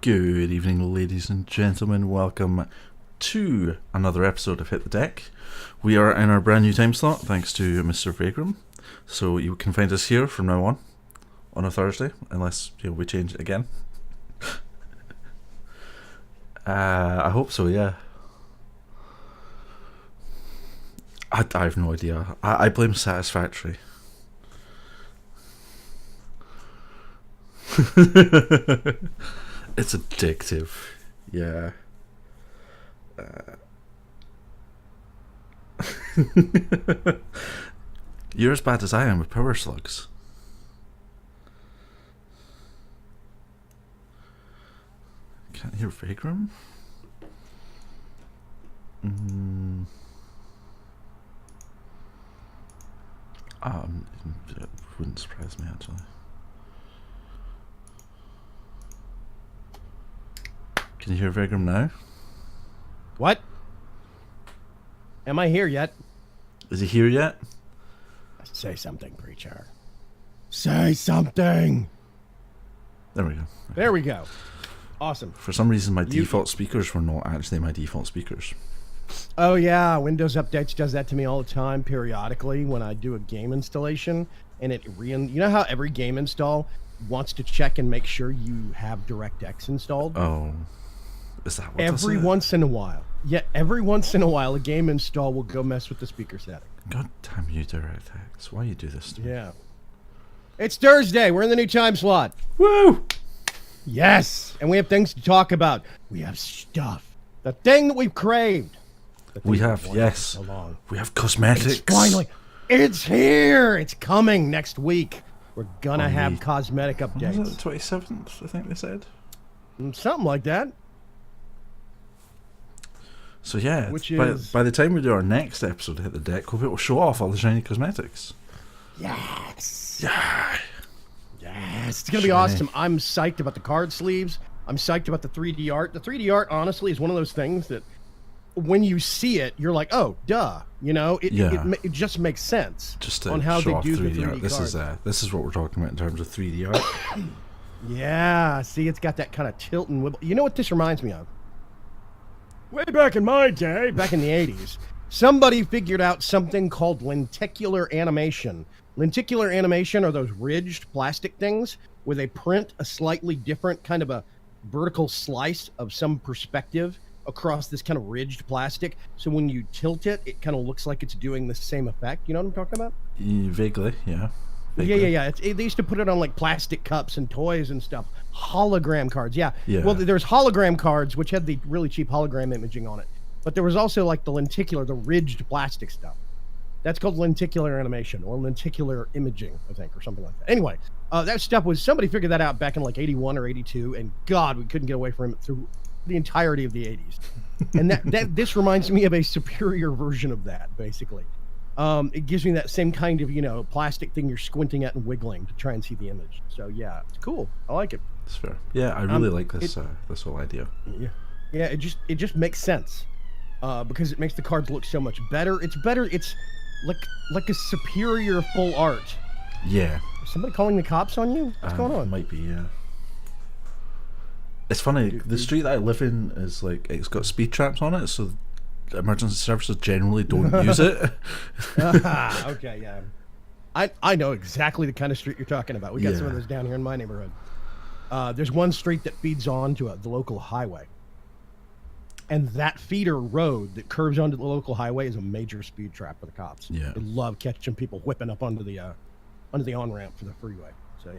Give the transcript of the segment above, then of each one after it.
Good evening, ladies and gentlemen. Welcome to another episode of Hit the Deck. We are in our brand new time slot, thanks to Mr. Vagram. So you can find us here from now on a Thursday, unless we change it again. I hope so, yeah. I have no idea. I blame Satisfactory. It's addictive. Yeah. You're as bad as I am with power slugs. Can't hear Vagram? It wouldn't surprise me, actually. Can you hear Vagram now? What? Am I here yet? Is he here yet? Say something, preacher. Say something! There we go. There we go. Awesome. For some reason, my default speakers were not actually my default speakers. Oh yeah, Windows Updates does that to me all the time, periodically, when I do a game installation, and you know how every game install wants to check and make sure you have DirectX installed? Oh. Is that what every once in a while. Yeah, every once in a while, a game install will go mess with the speaker setting. God damn you, DirectX. Why you do this to me? Yeah. It's Thursday. We're in the new time slot. Woo! Yes! And we have things to talk about. We have stuff. The thing that we've craved. We have, yes. So long. We have cosmetics. It's here. It's coming next week. We're gonna have cosmetic updates. Was it the 27th, I think they said? Something like that. So yeah, by the time we do our next episode of Hit the Deck, we'll be able to show off all the shiny cosmetics. Yes. Yeah. Yes. It's going to be awesome. I'm psyched about the card sleeves. I'm psyched about the 3D art. The 3D art, honestly, is one of those things that when you see it, you're like, oh, duh. You know, it just makes sense just to on how show they off do 3D the 3D art. This is what we're talking about in terms of 3D art. Yeah. See, it's got that kind of tilt and wibble. You know what this reminds me of? Way back in my day, back in the 80s, somebody figured out something called lenticular animation. Lenticular animation are those ridged plastic things where they print a slightly different kind of a vertical slice of some perspective across this kind of ridged plastic. So when you tilt it, it kind of looks like it's doing the same effect. You know what I'm talking about? Vaguely, yeah. Vaguely. Yeah. They used to put it on like plastic cups and toys and stuff. Hologram cards, yeah. Well, there's hologram cards, which had the really cheap hologram imaging on it. But there was also like the lenticular, the ridged plastic stuff. That's called lenticular animation or lenticular imaging, I think, or something like that. Anyway, that stuff was, somebody figured that out back in like 81 or 82, and God, we couldn't get away from it through the entirety of the 80s. And this reminds me of a superior version of that, basically. It gives me that same kind of, plastic thing you're squinting at and wiggling to try and see the image. So yeah, it's cool. I like it. It's fair. Yeah, I really like this this whole idea. Yeah. It just makes sense because it makes the cards look so much better. It's better. It's like a superior full art. Yeah. Is somebody calling the cops on you? What's going on? Might be, yeah. It's funny. The street that I live in is it's got speed traps on it, so emergency services generally don't use it. Okay, yeah. I know exactly the kind of street you're talking about. We got some of those down here in my neighborhood. There's one street that feeds on to the local highway. And that feeder road that curves onto the local highway is a major speed trap for the cops. Yeah. They love catching people whipping up onto the on-ramp for the freeway. So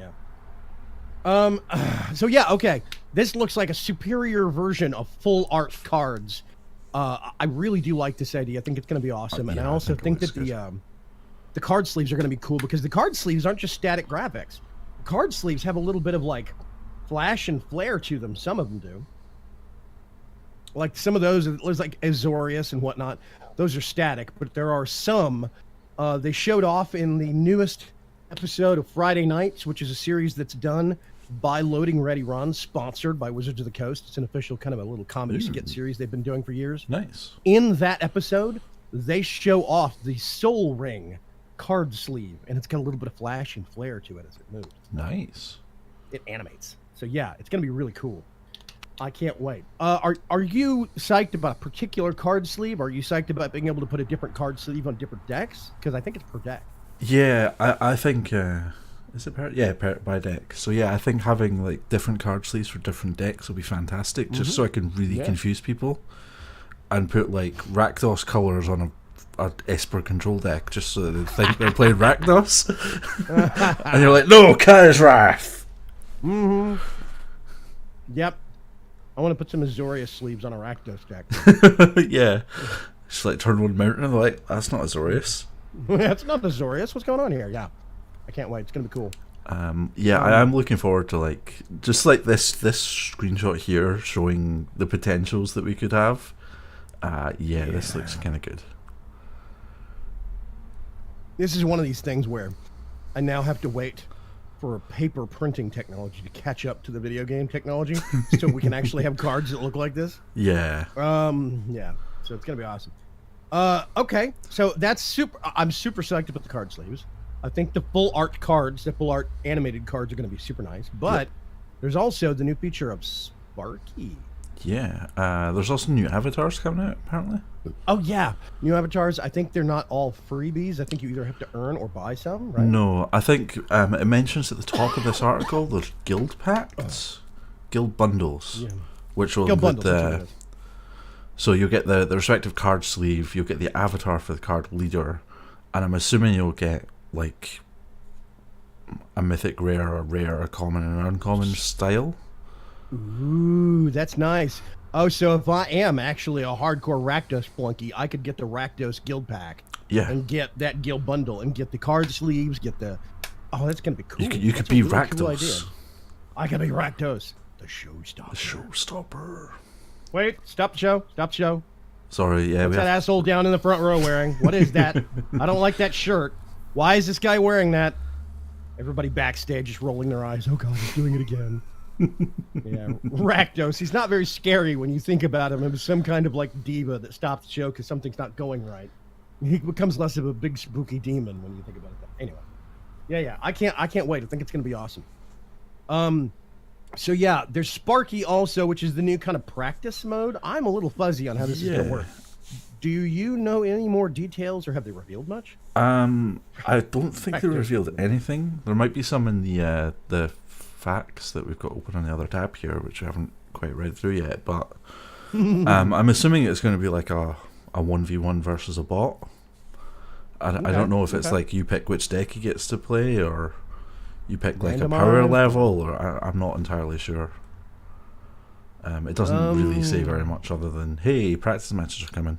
yeah. Okay. This looks like a superior version of full art cards. I really do like this idea. I think it's going to be awesome. And I also think that the card sleeves are going to be cool because the card sleeves aren't just static graphics. The card sleeves have a little bit of flash and flare to them. Some of them do. Like some of those, there's like Azorius and whatnot. Those are static, but there are some. They showed off in the newest episode of Friday Nights, which is a series that's done by Loading Ready Run, sponsored by Wizards of the Coast. It's an official kind of a little comedy skit series they've been doing for years. Nice. In that episode, they show off the Soul Ring card sleeve, and it's got a little bit of flash and flare to it as it moves. Nice. It animates. So yeah, it's going to be really cool. I can't wait. Are you psyched about a particular card sleeve? Are you psyched about being able to put a different card sleeve on different decks? Because I think it's per deck. Yeah, I think is it by deck. So yeah, I think having like different card sleeves for different decks will be fantastic, just so I can really confuse people, and put like Rakdos colors on a Esper control deck, just so that they think they're playing Rakdos, and you're like, no, Kai's Wrath. Yep. I want to put some Azorius sleeves on a Rakdos deck. Yeah, just like turn one mountain and they're like, that's not Azorius. That's not Azorius. What's going on here? Yeah, I can't wait. It's gonna be cool. I am looking forward to like just like this screenshot here showing the potentials that we could have. This looks kind of good. This is one of these things where I now have to wait for paper printing technology to catch up to the video game technology, so we can actually have cards that look like this. Yeah. Yeah. So it's gonna be awesome. Okay. So that's super. I'm super psyched about the card sleeves. I think the full art cards, the full art animated cards, are gonna be super nice. But there's also the new feature of Sparky. Yeah. There's also new avatars coming out apparently. Oh yeah, new avatars. I think they're not all freebies. I think you either have to earn or buy some, right? No, I think it mentions at the top of this article there's guild packs, guild bundles, which will Guild bundles. the so you'll get the respective card sleeve, you'll get the avatar for the card leader, and I'm assuming you'll get like a mythic rare, a rare, a common, and an uncommon style. Ooh, that's nice. Oh, so if I am actually a hardcore Rakdos flunky, I could get the Rakdos guild pack. Yeah. And get that guild bundle and get the card sleeves, get the... Oh, that's going to be cool. You could be Rakdos. Cool idea. I could be Rakdos. The showstopper. The showstopper. Wait, stop the show. Stop the show. Sorry, yeah. What's that asshole down in the front row wearing? What is that? I don't like that shirt. Why is this guy wearing that? Everybody backstage just rolling their eyes. Oh, God, he's doing it again. Yeah, Rakdos. He's not very scary when you think about him. It was some kind of like diva that stops the show because something's not going right. He becomes less of a big spooky demon when you think about it. Anyway, yeah. I can't wait. I think it's gonna be awesome. So yeah, there's Sparky also, which is the new kind of practice mode. I'm a little fuzzy on how this is gonna work. Do you know any more details, or have they revealed much? I don't think they revealed anything. There might be some in the facts that we've got open on the other tab here, which I haven't quite read through yet, but I'm assuming it's going to be like a 1v1 versus a bot. I don't know if it's like you pick which deck he gets to play, or you pick like a power level, or I'm not entirely sure. It doesn't really say very much other than, hey, practice matches are coming.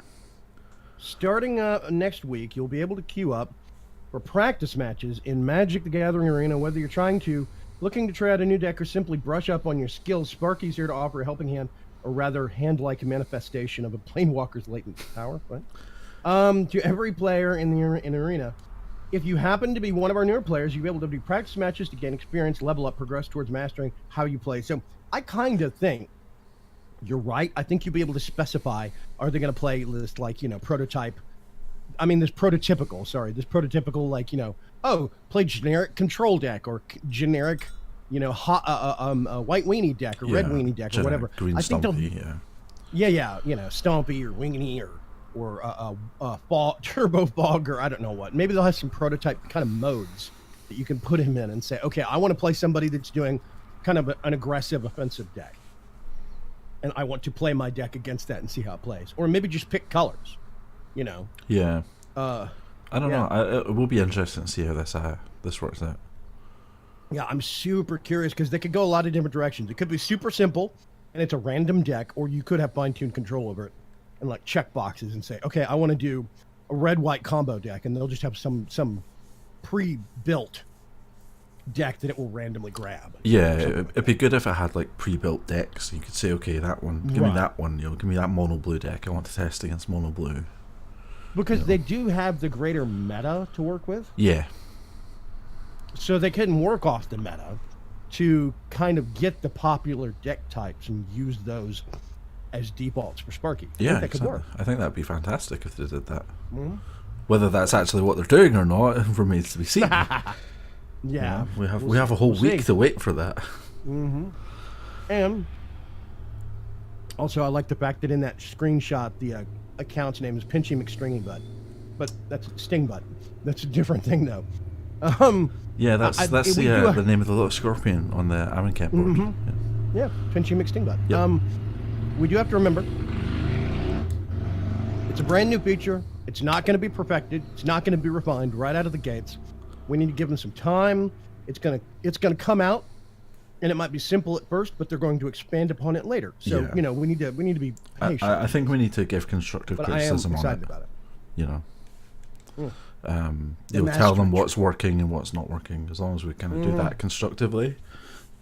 Starting next week, you'll be able to queue up for practice matches in Magic the Gathering Arena, whether you're looking to try out a new deck or simply brush up on your skills. Sparky's here to offer a helping hand, or rather hand-like manifestation of a Planewalker's latent power. To every player in the arena. If you happen to be one of our newer players, you'll be able to do practice matches to gain experience, level up, progress towards mastering how you play. So I kind of think you're right. I think you'll be able to specify, are they going to play this like, prototype? I mean, this prototypical, like, play generic control deck, or generic, white weenie deck, or red weenie deck, or whatever. Green I think Stompy, Stompy, or Weenie, or Turbo Fog, or I don't know what. Maybe they'll have some prototype kind of modes that you can put him in and say, okay, I want to play somebody that's doing kind of an aggressive offensive deck, and I want to play my deck against that and see how it plays. Or maybe just pick colors, Yeah. I don't know. It will be interesting to see how this works out. Yeah, I'm super curious because they could go a lot of different directions. It could be super simple, and it's a random deck, or you could have fine-tuned control over it and like check boxes and say, okay, I want to do a red-white combo deck, and they'll just have some pre-built deck that it will randomly grab. Yeah, it'd be good if it had like pre-built decks. You could say, okay, that one, give me that one. Give me that mono blue deck. I want to test against mono blue. Because they do have the greater meta to work with. Yeah. So they can work off the meta to kind of get the popular deck types and use those as defaults for Sparky. Yeah, that could work. I think that'd be fantastic if they did that. Mm-hmm. Whether that's actually what they're doing or not remains to be seen. Yeah. We have a whole week to wait for that. Mm-hmm. And Also, I like the fact that in that screenshot, the account's name is Pinchy McStringy Butt, but that's Sting Butt. That's a different thing, though. Yeah, that's the name of the little scorpion on the Amencamp board. Mm-hmm. Yeah, Pinchy McSting Butt. Yep. We do have to remember, it's a brand new feature. It's not going to be perfected. It's not going to be refined right out of the gates. We need to give them some time. It's gonna come out, and it might be simple at first, but they're going to expand upon it later. So Yeah. we need to be patient. I think we need to give constructive but I am criticism on excited it. about it. You know, The you'll tell them mastery what's working and what's not working. As long as we kind of do that constructively,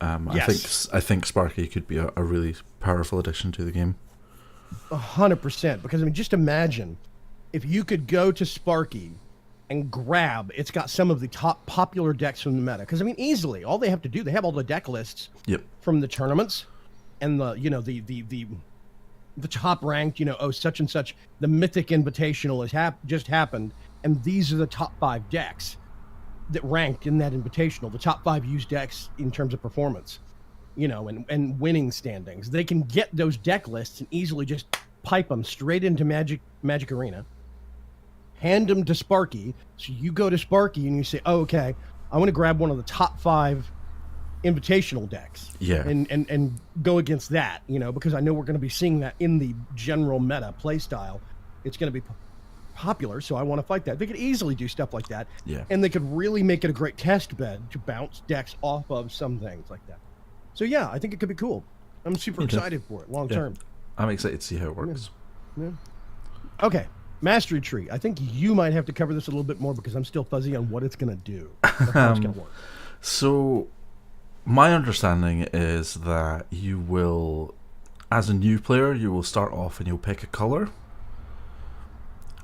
Yes. I think Sparky could be a really powerful addition to the game. 100%. Because I mean, just imagine if you could go to Sparky and grab. It's got some of the top popular decks from the meta. Because I mean, easily, all they have to do, they have all the deck lists Yep. from the tournaments, and the top ranked. Such and such. The Mythic Invitational has just happened, and these are the top 5 decks that ranked in that Invitational. The top 5 used decks in terms of performance. And winning standings. They can get those deck lists and easily just pipe them straight into Magic Arena, hand them to Sparky. So you go to Sparky and you say, "Oh, okay, I want to grab one of the top 5 invitational decks." Yeah. And go against that, because I know we're going to be seeing that in the general meta play style. It's going to be popular, so I want to fight that. They could easily do stuff like that. Yeah. And they could really make it a great test bed to bounce decks off of some things like that. So yeah, I think it could be cool. I'm super excited for it long term. I'm excited to see how it works. Yeah. Okay, Mastery Tree. I think you might have to cover this a little bit more because I'm still fuzzy on what it's going to do. Or how it's going to work. So, my understanding is that you will, as a new player, you will start off and you'll pick a color.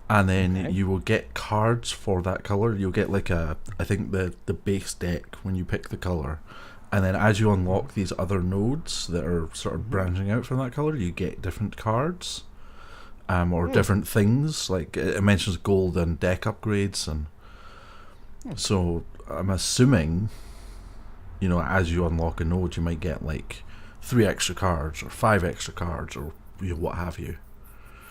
And then you will get cards for that color. You'll get like I think the base deck when you pick the color. And then as you unlock these other nodes that are sort of branching out from that color, you get different cards. Or different things. Like it mentions gold and deck upgrades. And so I'm assuming, as you unlock a node, you might get like 3 extra cards or 5 extra cards or what have you.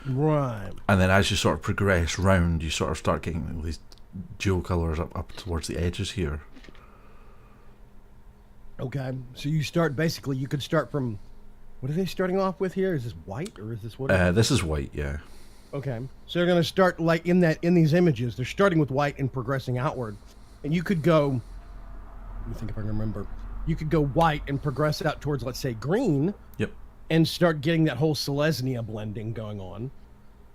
Right. And then as you sort of progress round, you sort of start getting these dual colours up towards the edges here. Okay. So you could start from, what are they starting off with here? Is this white or is this what? This is white, yeah. Okay. So they're going to start like in these images, they're starting with white and progressing outward. And you could go, let me think if I can remember. You could go white and progress out towards, let's say, green. Yep. And start getting that whole Selesnya blending going on.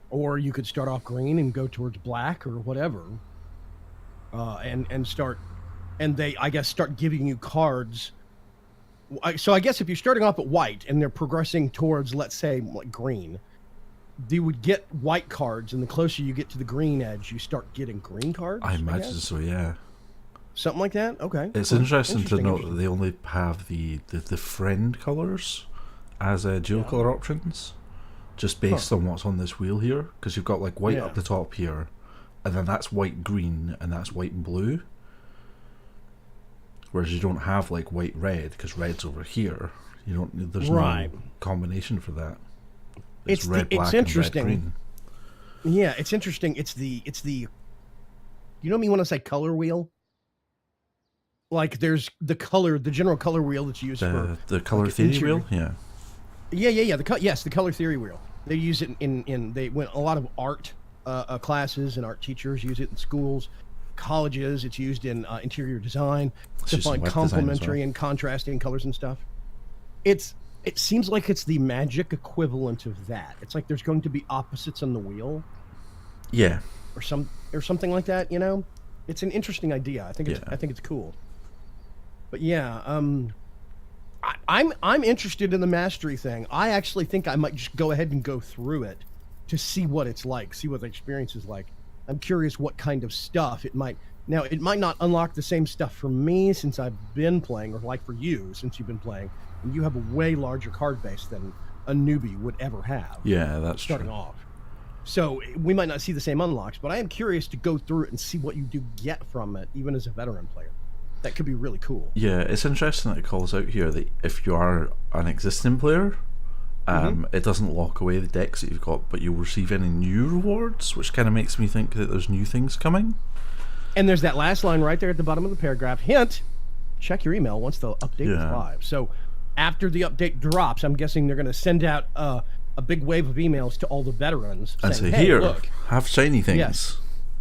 Or you could start off green and go towards black or whatever. And they, I guess, start giving you cards. So I guess if you're starting off at white and they're progressing towards, let's say, like green, they would get white cards, and the closer you get to the green edge, you start getting green cards? I imagine so, yeah. Something like that? Okay. It's interesting to note that they only have the friend colours as dual colour options, just based on what's on this wheel here, because you've got like white up the top here, and then that's white green, and that's white blue. Whereas you don't have like white red, because red's over here. There's no combination for that. It's red, black, interesting. and red, green. Yeah, it's interesting. It's the you know me when I say color wheel? Like there's the general color wheel that's used for the color theory wheel, yeah. Yeah. The color theory wheel. They use it in a lot of art classes, and art teachers use it in schools, colleges. It's used in interior design to find complementary and contrasting colors and stuff. It seems like it's the Magic equivalent of that. It's like there's going to be opposites on the wheel. Yeah. Or something like that. It's an interesting idea. I think it's cool. But yeah, I'm interested in the mastery thing. I actually think I might just go ahead and go through it to see what it's like, see what the experience is like. I'm curious what kind of stuff it might. Now, it might not unlock the same stuff for me since I've been playing, or like for you since you've been playing, and you have a way larger card base than a newbie would ever have. Yeah, that's starting true. off. So we might not see the same unlocks, but I am curious to go through it and see what you do get from it, even as a veteran player. That could be really cool. Yeah, it's interesting that it calls out here that if you are an existing player, It doesn't lock away the decks that you've got, but you'll receive any new rewards, which kind of makes me think that there's new things coming. And there's that last line right there at the bottom of the paragraph. Hint, check your email once the update is live. So after the update drops, I'm guessing they're going to send out a big wave of emails to all the veterans And saying, say, hey, here, look, have shiny things. Yes.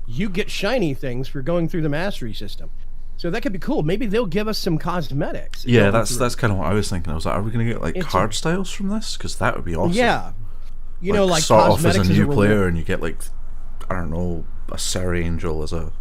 You get shiny things for going through the mastery system. So that could be cool. Maybe they'll give us some cosmetics. Yeah, that's kind of what I was thinking. I was like, are we going to get like card styles from this? Because that would be awesome. Yeah. You know, like start off as a new player reward. and you get like, I don't know, a Serra Angel as a...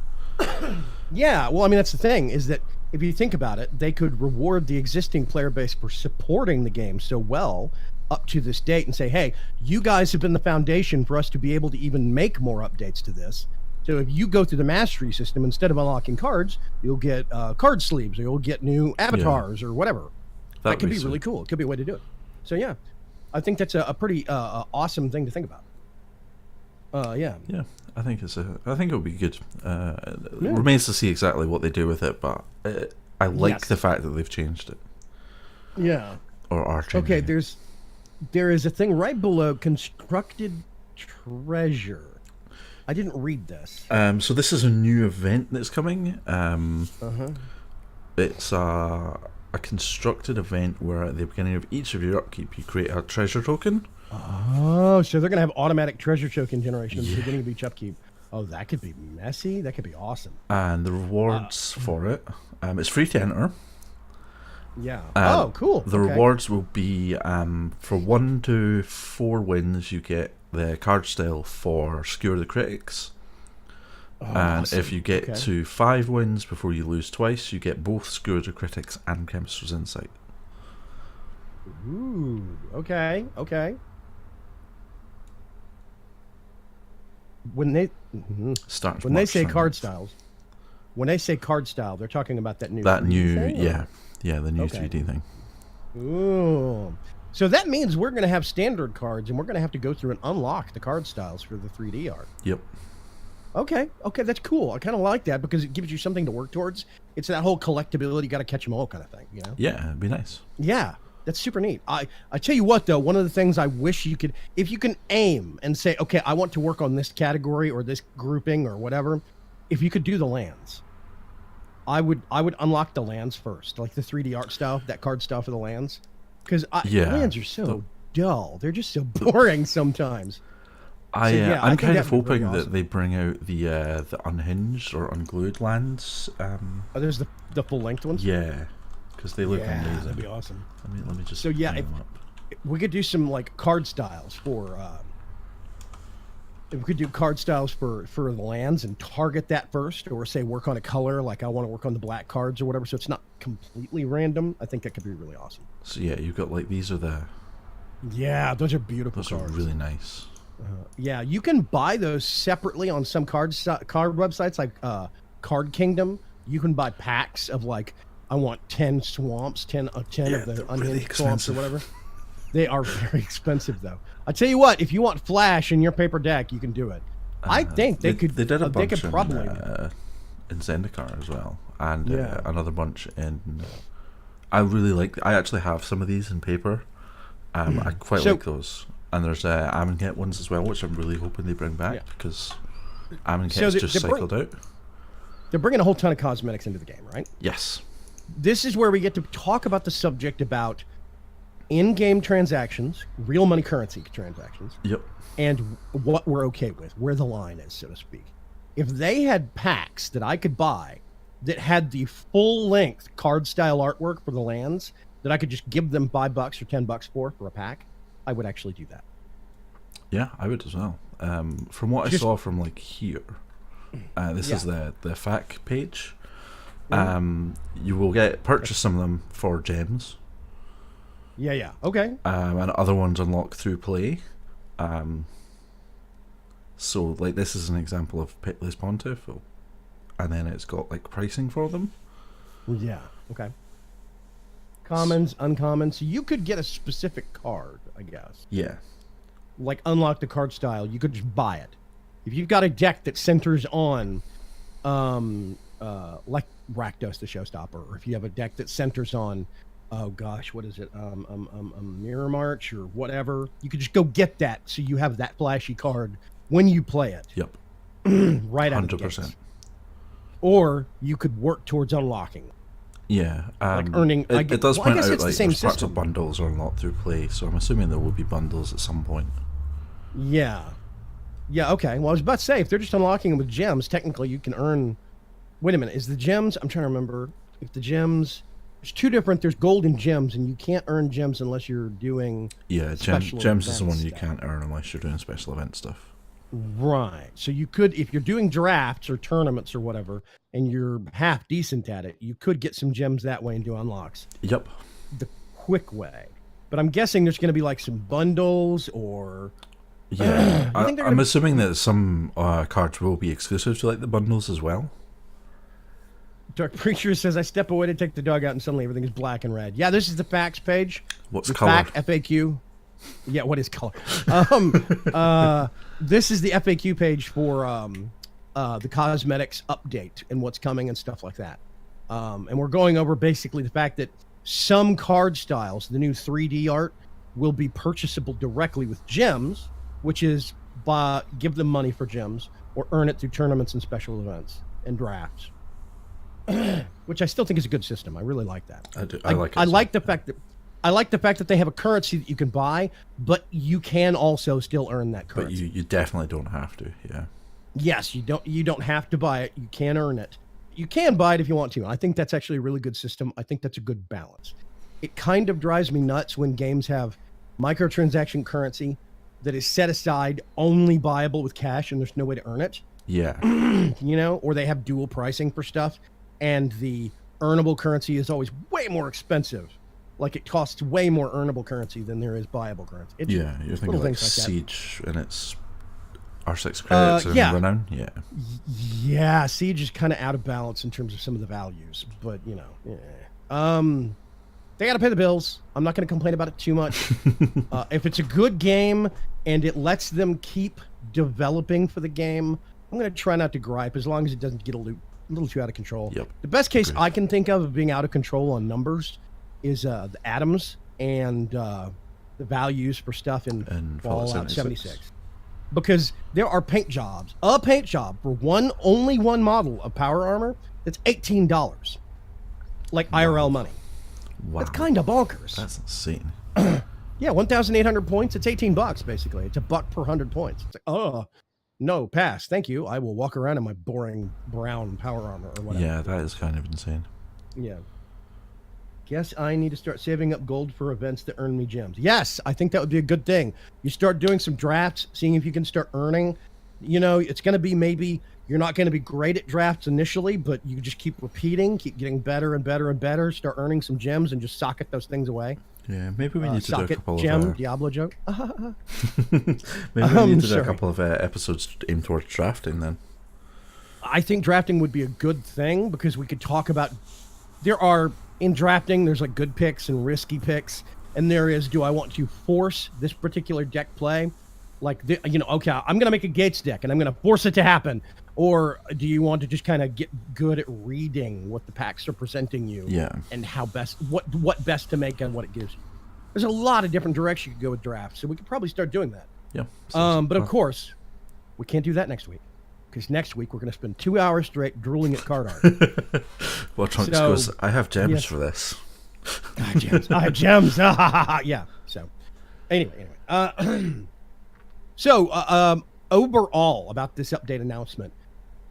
Yeah, well, I mean, that's the thing, is that if you think about it, they could reward the existing player base for supporting the game so well up to this date and say, hey, you guys have been the foundation for us to be able to even make more updates to this. So if you go through the mastery system, instead of unlocking cards, you'll get card sleeves, or you'll get new avatars or whatever. That could be really cool. It could be a way to do it. So yeah, I think that's a pretty awesome thing to think about. Yeah, I think it would be good. It remains to see exactly what they do with it, but I like the fact that they've changed it. Yeah. Or are changing. Okay, there is a thing right below constructed treasure. I didn't read this. So this is a new event that's coming. It's a constructed event where at the beginning of each of your upkeep, you create a treasure token. Oh, so they're going to have automatic treasure token generation at the beginning of each upkeep. Oh, that could be messy. That could be awesome. And the rewards for it, it's free to enter. Yeah. Oh, cool. The rewards will be for 1 to 4 wins, you get the card style for Skewer the Critics. And awesome. if you get to 5 wins before you lose twice, you get both Skewer the Critics and Chemist's Insight. Ooh, okay. When they say card styles, when they say card style, they're talking about that new thing, the new 3D thing. Ooh. So that means we're going to have standard cards, and we're going to have to go through and unlock the card styles for the 3D art. Yep. Okay, that's cool. I kind of like that because it gives you something to work towards. It's that whole collectability, got to catch them all kind of thing, you know? Yeah, it'd be nice. Yeah, that's super neat. I tell you what, though, one of the things I wish you could, if you can aim and say, okay, I want to work on this category or this grouping or whatever, if you could do the lands, I would unlock the lands first, like the 3D art style, that card style for the lands. Because lands are so dull. They're just so boring sometimes. I'm kind of hoping really awesome that they bring out the unhinged or unglued lands. There's the full length ones. Yeah, because they look amazing. That'd be awesome. Let me just. So yeah, if we could do some like card styles for. If we could do card styles for the lands and target that first, or say work on a color, like I want to work on the black cards or whatever, so it's not completely random. I think that could be really awesome. So yeah, you've got like these are the. Yeah, those are beautiful cards. Those are really nice. Yeah, you can buy those separately on some card websites like Card Kingdom. You can buy packs of like, I want 10 swamps, 10 of the unhinged swamps or whatever. They are very expensive though. I tell you what, if you want Flash in your paper deck, you can do it. I think they could. They did a bunch in Zendikar as well, and another bunch in. I really like. I actually have some of these in paper. I quite like those. And there's Amonkhet ones as well, which I'm really hoping they bring back because Amonkhet's just cycled out. They're bringing a whole ton of cosmetics into the game, right? Yes. This is where we get to talk about the subject about in-game transactions, real money currency transactions. Yep. And what we're okay with, where the line is, so to speak. If they had packs that I could buy that had the full-length card-style artwork for the lands that I could just give them $5 or $10 for a pack, I would actually do that. Yeah, I would as well. From what I saw from like here, this is the FAQ page. You will purchase some of them for gems. Yeah. Okay. And other ones unlock through play. So like this is an example of Pitless Pontiff, and then it's got like pricing for them. Yeah. Okay. Commons, uncommons. So you could get a specific card, I guess. Yeah. Like unlock the card style. You could just buy it. If you've got a deck that centers on, like Rakdos the Showstopper, or if you have a deck that centers on oh gosh, what is it? Mirror March or whatever. You could just go get that, so you have that flashy card when you play it. Yep. Right out of the 100%. gates. Or you could work towards unlocking. Yeah, Like earning. it does I point guess out it's the like same there's parts system. of bundles are unlocked through play, so I'm assuming there will be bundles at some point. Yeah. Yeah, okay. Well, I was about to say, if they're just unlocking them with gems, technically you can earn... Wait a minute. Is the gems... I'm trying to remember. If the gems... There's two different... There's gold and gems, and you can't earn gems unless you're doing... Yeah, special gems is the one event you stuff. can't earn unless you're doing special event stuff. Right. So you could, if you're doing drafts or tournaments or whatever, and you're half decent at it, you could get some gems that way and do unlocks Yep. the quick way. But I'm guessing there's going to be like some bundles or... Yeah, You think they're I'm gonna- assuming that some cards will be exclusive to like the bundles as well. Dark Preacher says, I step away to take the dog out and suddenly everything is black and red. Yeah, this is the facts page. What's The color? fact FAQ. Yeah, what is color? This is the FAQ page for the cosmetics update and what's coming and stuff like that. And we're going over basically the fact that some card styles, the new 3D art, will be purchasable directly with gems, which is give them money for gems or earn it through tournaments and special events and drafts. Which I still think is a good system. I really like that. I do. I like it. I as like well. the fact that I like the fact that they have a currency that you can buy, but you can also still earn that But currency. you definitely don't have to. Yeah. Yes, you don't have to buy it. You can earn it. You can buy it if you want to. I think that's actually a really good system. I think that's a good balance. It kind of drives me nuts when games have microtransaction currency that is set aside only buyable with cash and there's no way to earn it. Yeah. Or they have dual pricing for stuff and the earnable currency is always way more expensive. Like it costs way more earnable currency than there is buyable currency. It's Yeah. You're thinking little like things like that. Siege and its R6 credits and yeah. Renown. Yeah. Yeah, Siege is kind of out of balance in terms of some of the values, but they got to pay the bills. I'm not going to complain about it too much. If it's a good game and it lets them keep developing for the game, I'm going to try not to gripe as long as it doesn't get a little too out of control. Yep. The best case Agreed. I can think of being out of control on numbers is the atoms and the values for stuff in And Fallout 76. Because there are paint jobs. A paint job for only one model of power armor that's $18. Like IRL money. Wow. That's kind of bonkers. That's insane. Yeah, 1,800 points. It's $18 basically. It's $1 per 100 points. It's like, oh, no, pass. Thank you. I will walk around in my boring brown power armor or whatever. Yeah, that is kind of insane. Yeah. Guess I need to start saving up gold for events that earn me gems. Yes, I think that would be a good thing. You start doing some drafts, seeing if you can start earning. It's going to be maybe you're not going to be great at drafts initially, but you just keep repeating, keep getting better and better and better, start earning some gems and just socket those things away. Yeah, maybe we need to do a Socket, couple gem, of Diablo joke. maybe we need to do sorry. a couple of episodes aimed towards drafting then. I think drafting would be a good thing because we could talk about in drafting there's like good picks and risky picks, and there is, do I want to force this particular deck play, like okay, I'm gonna make a Gates deck and I'm gonna force it to happen, or do you want to just kind of get good at reading what the packs are presenting you, Yeah. and how best what best to make and what it gives you. There's a lot of different directions you could go with drafts, so we could probably start doing that. Yeah. But of course, we can't do that next week. Because next week we're going to spend 2 hours straight drooling at card art. Well, Trunks so- goes, I have gems yes. for this. I have gems. I have gems. Yeah. So, anyway. Overall, about this update announcement,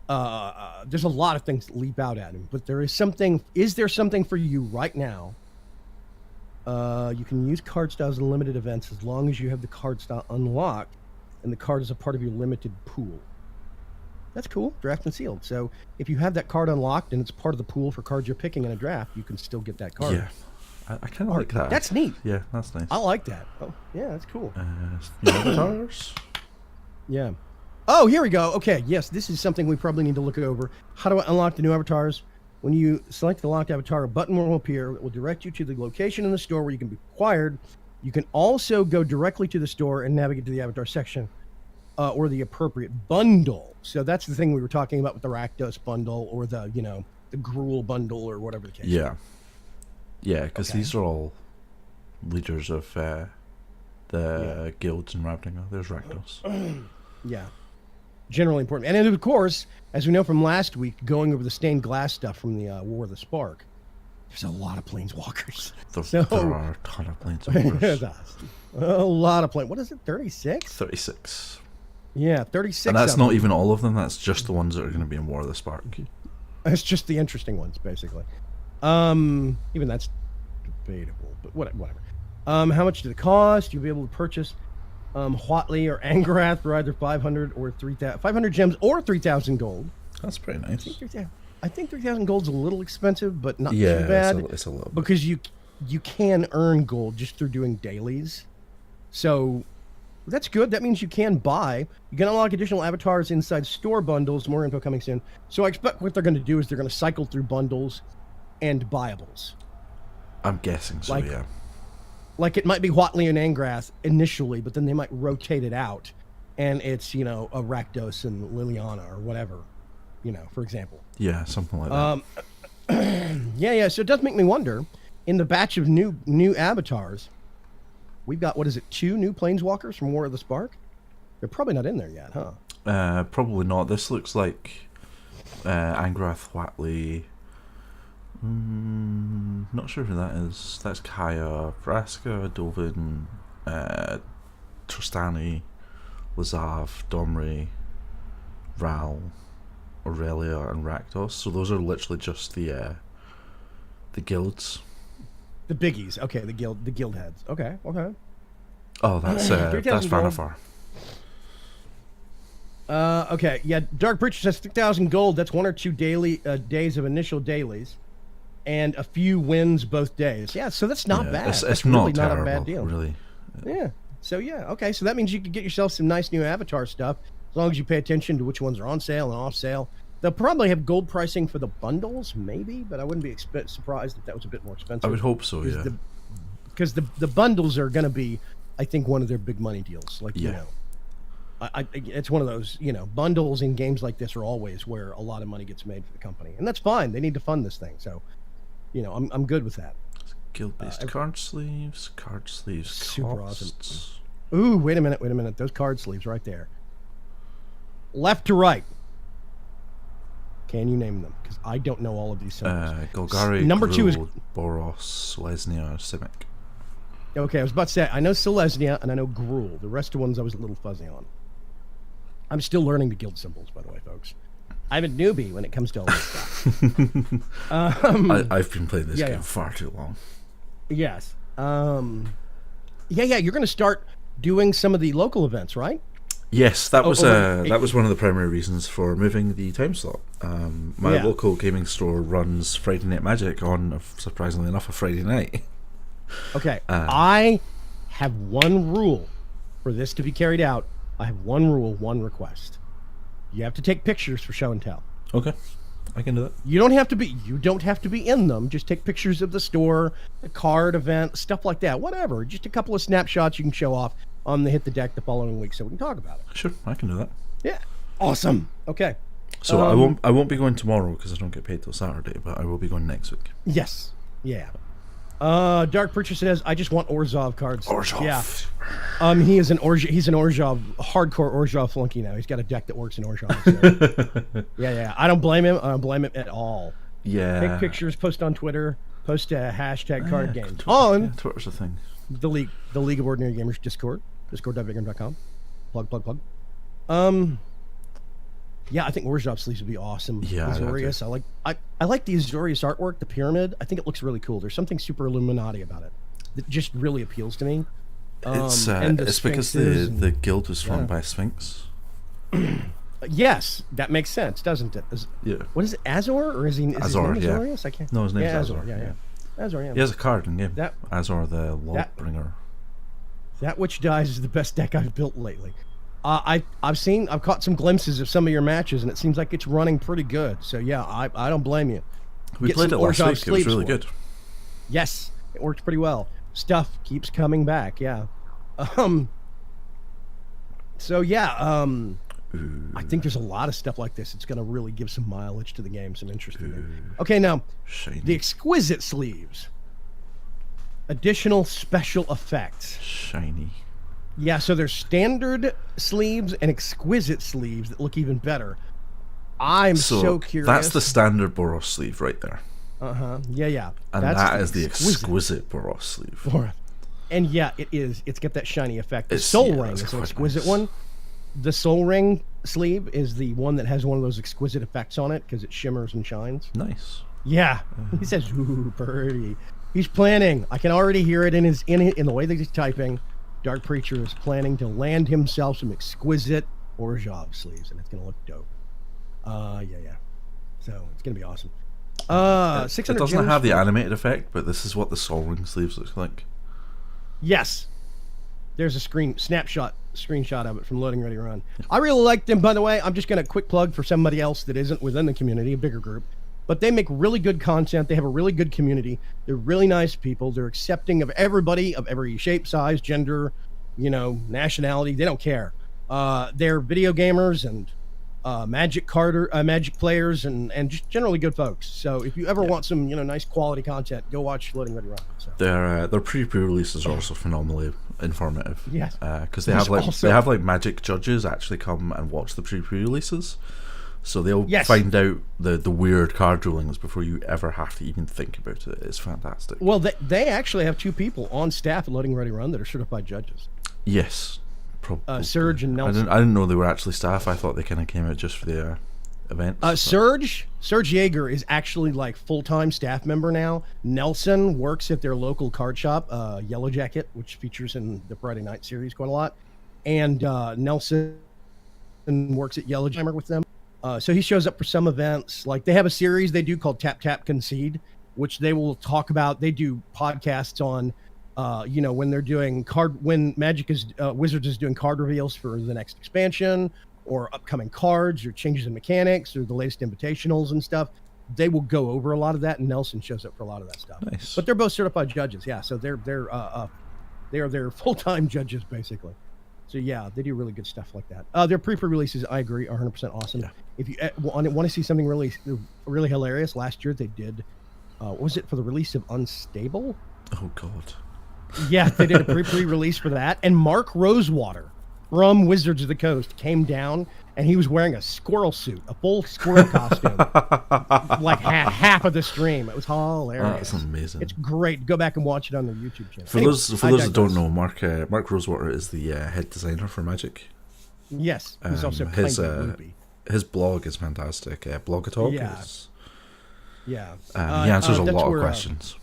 there's a lot of things that leap out at him, but there is something. Is there something for you right now? You can use card styles in limited events as long as you have the card style unlocked, and the card is a part of your limited pool. That's cool. Draft and sealed. So if you have that card unlocked and it's part of the pool for cards you're picking in a draft, you can still get that card. Yeah. I kind of like that. That's neat. Yeah, that's nice. I like that. Oh, yeah, that's cool. Avatars? Yeah. Oh, here we go. Okay, yes, this is something we probably need to look over. How do I unlock the new avatars? When you select the locked avatar, a button will appear that will direct you to the location in the store where you can be acquired. You can also go directly to the store and navigate to the avatar section or the appropriate bundle. So that's the thing we were talking about with the Rakdos bundle or the Gruul bundle or whatever the case. Yeah. Yeah, because Okay. these are all leaders of the guilds in Ravnica. There's Rakdos. Yeah. Generally important. And then, of course, as we know from last week, going over the stained glass stuff from the War of the Spark, there's a lot of planeswalkers. There are a ton of planeswalkers. A lot of what is it, 36? 36. Yeah, 36. And that's not even all of them. That's just the ones that are going to be in War of the Spark. It's just the interesting ones, basically. Even that's debatable, but whatever. How much did it cost? You'll be able to purchase Huatli or Angrath for either 500 or 3,000, 500 gems or 3,000 gold. That's pretty nice. I think 3,000 gold's a little expensive, but not Yeah, too bad. it's a little bit. Because you can earn gold just through doing dailies. So that's good. That means you can buy. You can unlock additional avatars inside store bundles. More info coming soon. So I expect what they're going to do is they're going to cycle through bundles and buyables. I'm guessing so, yeah. Like it might be Huatli and Angrath initially, but then they might rotate it out. And it's, a Rakdos and Liliana or whatever, for example. Yeah, something like that. Yeah. So it does make me wonder, in the batch of new avatars, we've got, 2 new planeswalkers from War of the Spark? They're probably not in there yet, huh? Probably not. This looks like Angrath, Huatli. Not sure who that is. That's Kaya, Vraska, Dovin, Tristani, Lazav, Domri, Ral, Aurelia, and Rakdos. So those are literally just the guilds. The biggies. Okay, the guild heads. Okay. Oh, that's 3,000 gold. Vanifar. Okay, yeah. Dark Preacher says 3,000 gold. That's 1 or 2 days of initial dailies, and a few wins both days. Yeah, so that's not bad. It's that's not really terrible, not a bad deal. Really. Yeah. So yeah, okay. So that means you can get yourself some nice new avatar stuff as long as you pay attention to which ones are on sale and off sale. They'll probably have gold pricing for the bundles, maybe, but I wouldn't be surprised if that was a bit more expensive. I would hope so, yeah. Because the bundles are going to be, I think, one of their big money deals. Like, it's one of those, bundles in games like this are always where a lot of money gets made for the company. And that's fine. They need to fund this thing. So, I'm good with that. Guild-based card sleeves, Super costs. awesome. Ooh, wait a minute. Those card sleeves right there. Left to right. Can you name them? Because I don't know all of these symbols. Golgari, Number 2 is Boros, Selesnya, Simic. Okay, I was about to say, I know Selesnya and I know Gruul. The rest of ones I was a little fuzzy on. I'm still learning the guild symbols, by the way, folks. I'm a newbie when it comes to all this stuff. I've been playing this game far too long. Yes. You're going to start doing some of the local events, right? Yes, that was one of the primary reasons for moving the time slot. My local gaming store runs Friday Night Magic on, surprisingly enough, a Friday night. Okay, I have one rule for this to be carried out. I have one rule, one request. You have to take pictures for show and tell. Okay, I can do that. You don't have to be in them. Just take pictures of the store, the card event, stuff like that. Whatever. Just a couple of snapshots you can show off on the Hit the Deck the following week, so we can talk about it. Sure, I can do that. Yeah, awesome. Okay. So I won't be going tomorrow because I don't get paid till Saturday, but I will be going next week. Yes. Yeah. Dark Preacher says, I just want Orzhov cards. Orzhov. Yeah. He's an Orzhov, hardcore Orzhov flunky now. He's got a deck that works in Orzhov. So. yeah. I don't blame him. I don't blame him at all. Yeah. Take pictures, post on Twitter, post a hashtag card game. Twitter's a thing. The League of Ordinary Gamers Discord, discord.vigram.com. Plug. Yeah, I think Orzhov sleeves would be awesome. Yeah, Azorius. I like the Azorius artwork, the pyramid. I think it looks really cool. There's something super Illuminati about it that just really appeals to me. It's because the guild was run by Sphinx. Yes, that makes sense, doesn't it? What is it, Azor? Or is his name Azorius? I can't. No, his name's Azor. Yeah. Azor, yeah. He has a card in game. Azor the Lordbringer. That which dies is the best deck I've built lately. I've caught some glimpses of some of your matches, and it seems like it's running pretty good. So yeah, I don't blame you. We played it last week. It was really good. Yes, it worked pretty well. Stuff keeps coming back. Yeah. So yeah. I think there's a lot of stuff like this. It's going to really give some mileage to the game, some interest in it. Okay, now the exquisite sleeves. additional special effects. Shiny. Yeah, so there's standard sleeves and exquisite sleeves that look even better. I'm so curious. That's the standard Boros sleeve right there. Yeah. And that is the exquisite Boros sleeve. And yeah, it is. It's got that shiny effect. The Soul Ring is an exquisite one. The Soul Ring sleeve is the one that has one of those exquisite effects on it because it shimmers and shines. Nice. Yeah. He says, ooh, pretty. He's planning. I can already hear it in the way that he's typing. Dark Preacher is planning to land himself some exquisite Orzhov sleeves, and it's going to look dope. Yeah. So it's going to be awesome. 600 it doesn't have the animated effect, but this is what the Soul Ring sleeves look like. Yes. There's a screenshot of it from Loading Ready Run. I really like them, by the way. I'm just going to quick plug for somebody else that isn't within the community, a bigger group. But they make really good content. They have a really good community. They're really nice people. They're accepting of everybody, of every shape, size, gender, nationality. They don't care. They're video gamers and Magic players and just generally good folks. So if you ever want some nice quality content, go watch Loading Ready Run. So. Their pre-releases are also phenomenally informative. Yes, because they have Magic judges actually come and watch the pre-releases, so they'll find out the weird card rulings before you ever have to even think about it. It's fantastic. Well, they actually have 2 people on staff at Loading Ready Run that are certified judges. Yes. Serge and Nelson. I didn't know they were actually staff. I thought they kind of came out just for the event. Serge Yeager is actually like full-time staff member now. Nelson works at their local card shop, Yellow Jacket, which features in the Friday Night series quite a lot. And Nelson works at Yellow Jacket with them. So he shows up for some events. Like they have a series they do called Tap Tap Concede, which they will talk about. They do podcasts on when they're doing when Wizards is doing card reveals for the next expansion or upcoming cards or changes in mechanics or the latest invitationals and stuff, they will go over a lot of that, and Nelson shows up for a lot of that stuff. Nice. But they're both certified judges, yeah. So they're full-time judges basically. So yeah, they do really good stuff like that. Their pre-releases, I agree, are 100% awesome. Yeah. If you want to see something really hilarious, last year they did. What was it for the release of Unstable? Oh God. Yeah, they did a pre-release for that. And Mark Rosewater from Wizards of the Coast came down, and he was wearing a squirrel suit, a full squirrel costume, like half of the stream. It was hilarious. That's amazing. It's great. Go back and watch it on their YouTube channel. For those that don't know, Mark Rosewater is the head designer for Magic. Yes, he's also his blog is fantastic. Blogatalk. Yeah. He answers a lot of questions.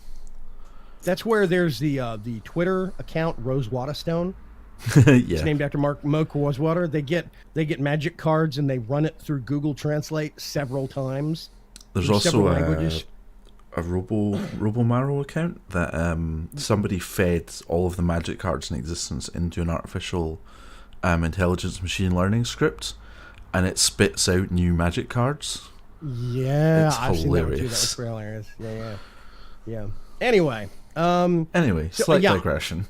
That's where there's the Twitter account Rosewater Stone. Yeah. It's named after Mark Rosewater. They get Magic cards and they run it through Google Translate several times. There's also a RoboMaro account that somebody fed all of the Magic cards in existence into an artificial intelligence machine learning script, and it spits out new Magic cards. Yeah, I've seen that one too. That was pretty hilarious. Yeah. Anyway, slight digression.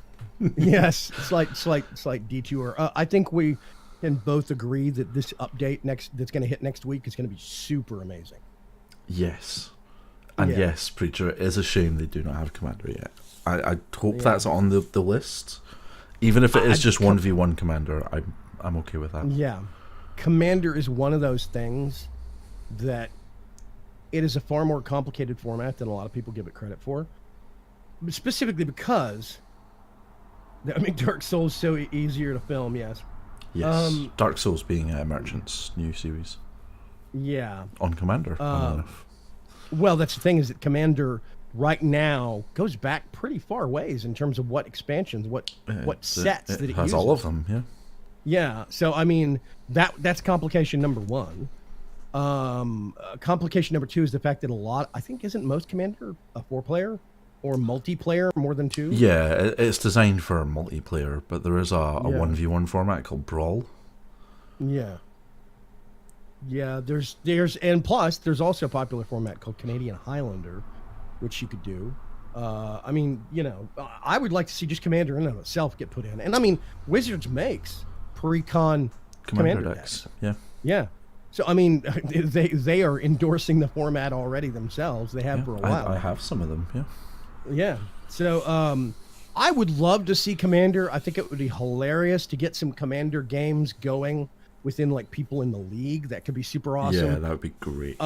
Yes, slight detour. I think we can both agree that this update that's going to hit next week is going to be super amazing. Yes, and yes, Preacher, it is a shame they do not have Commander yet. I hope that's on the list, even if it is just 1v1 Commander. I'm okay with that. Yeah, Commander is one of those things that it is a far more complicated format than a lot of people give it credit for, specifically because Dark Souls is so easier to film. Yes, Dark Souls being Merchant's new series. Yeah, on Commander. Well, that's the thing, is that Commander right now goes back pretty far ways in terms of what expansions, what sets that it has uses. all of them. Yeah. So I mean that's complication number one. Complication number two is the fact that I think isn't most Commander a 4-player or multiplayer more than 2? Yeah, it's designed for multiplayer, but there is a 1v1 format called Brawl. Yeah. Yeah, there's and plus there's also a popular format called Canadian Highlander, which you could do. I would like to see just Commander in and of itself get put in. And I mean, Wizards makes pre-con Commander decks. Yeah. So I mean, they are endorsing the format already themselves. They have for a while. I have some of them. Yeah. Yeah. So I would love to see Commander. I think it would be hilarious to get some Commander games going within like people in the league. That could be super awesome. Yeah, that would be great.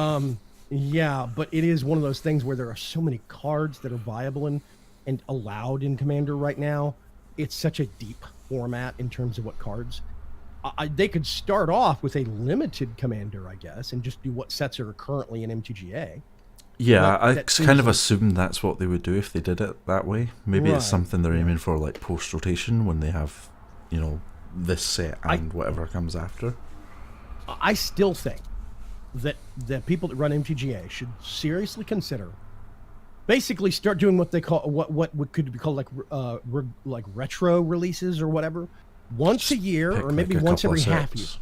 Yeah, but it is one of those things where there are so many cards that are viable and allowed in Commander right now. It's such a deep format in terms of what cards. They could start off with a limited Commander, I guess, and just do what sets are currently in MTGA. Yeah, I that kind of seems- assumed that's what they would do if they did it that way. Maybe Right, it's something they're aiming for, like post-rotation, when they have, this set and whatever comes after. I still think that the people that run MTGA should seriously consider basically start doing what they call what could be called like retro releases or whatever, once a year Pick, or maybe like, a once couple every of half year. sets.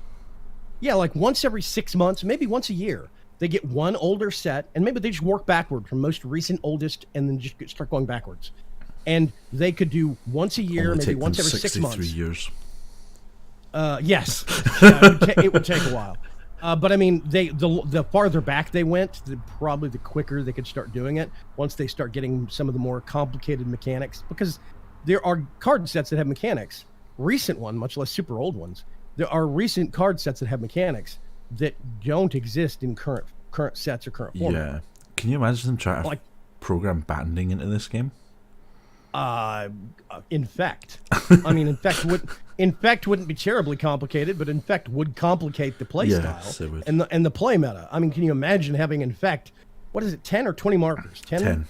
Yeah, like once every 6 months, maybe once a year. They get one older set, and maybe they just work backward from most recent oldest, and then just start going backwards. And they could do once a year, Only maybe take them once every 6 63 months. years. Yes, yeah, it would take a while. But I mean, the farther back they went, probably the quicker they could start doing it. Once they start getting some of the more complicated mechanics, because there are card sets that have mechanics. Recent one, much less super old ones. There are recent card sets that have mechanics that don't exist in current sets or current format. Yeah. Can you imagine them trying to Like- program banding into this game? Infect. I mean, Infect wouldn't be terribly complicated, but Infect would complicate the play Yes, style it would. and the play meta. I mean, can you imagine having Infect? What is it, 10 or 20 markers? 10.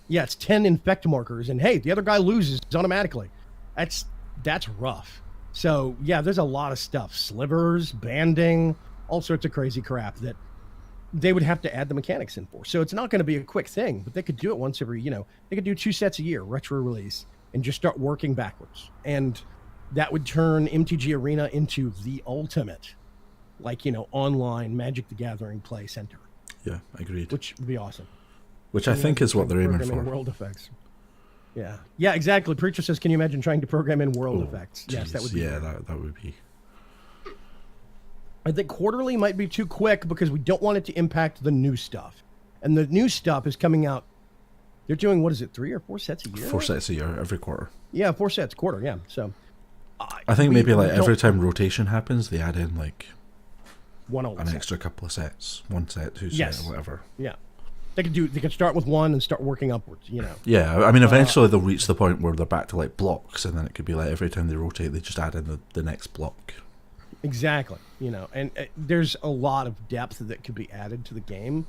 Yeah, it's 10 Infect markers, and hey, the other guy loses automatically. That's rough. So yeah, there's a lot of stuff: slivers, banding, all sorts of crazy crap that they would have to add the mechanics in for. So it's not going to be a quick thing, but they could do it once every, they could do 2 sets a year, retro release, and just start working backwards. And that would turn MTG Arena into the ultimate, like, online Magic the Gathering play center, Yeah, agreed. which would be awesome. Which I think is what they're aiming Programming for. world effects. Yeah, exactly. Preacher says, can you imagine trying to program in world effects? Yes, that Jeez, would be. Yeah, that would be. I think quarterly might be too quick because we don't want it to impact the new stuff. And the new stuff is coming out. They're doing, what is it, 3 or 4 sets a year? 4 sets a year, every quarter. Yeah, 4 sets, quarter, yeah. So I think maybe like every don't- time rotation happens, they add in like one old an set. extra couple of sets. 1 set, 2 Yes. set, or whatever. Yeah. They could start with 1 and start working upwards, Yeah, I mean, eventually they'll reach the point where they're back to like blocks, and then it could be like every time they rotate, they just add in the next block. Exactly. And there's a lot of depth that could be added to the game.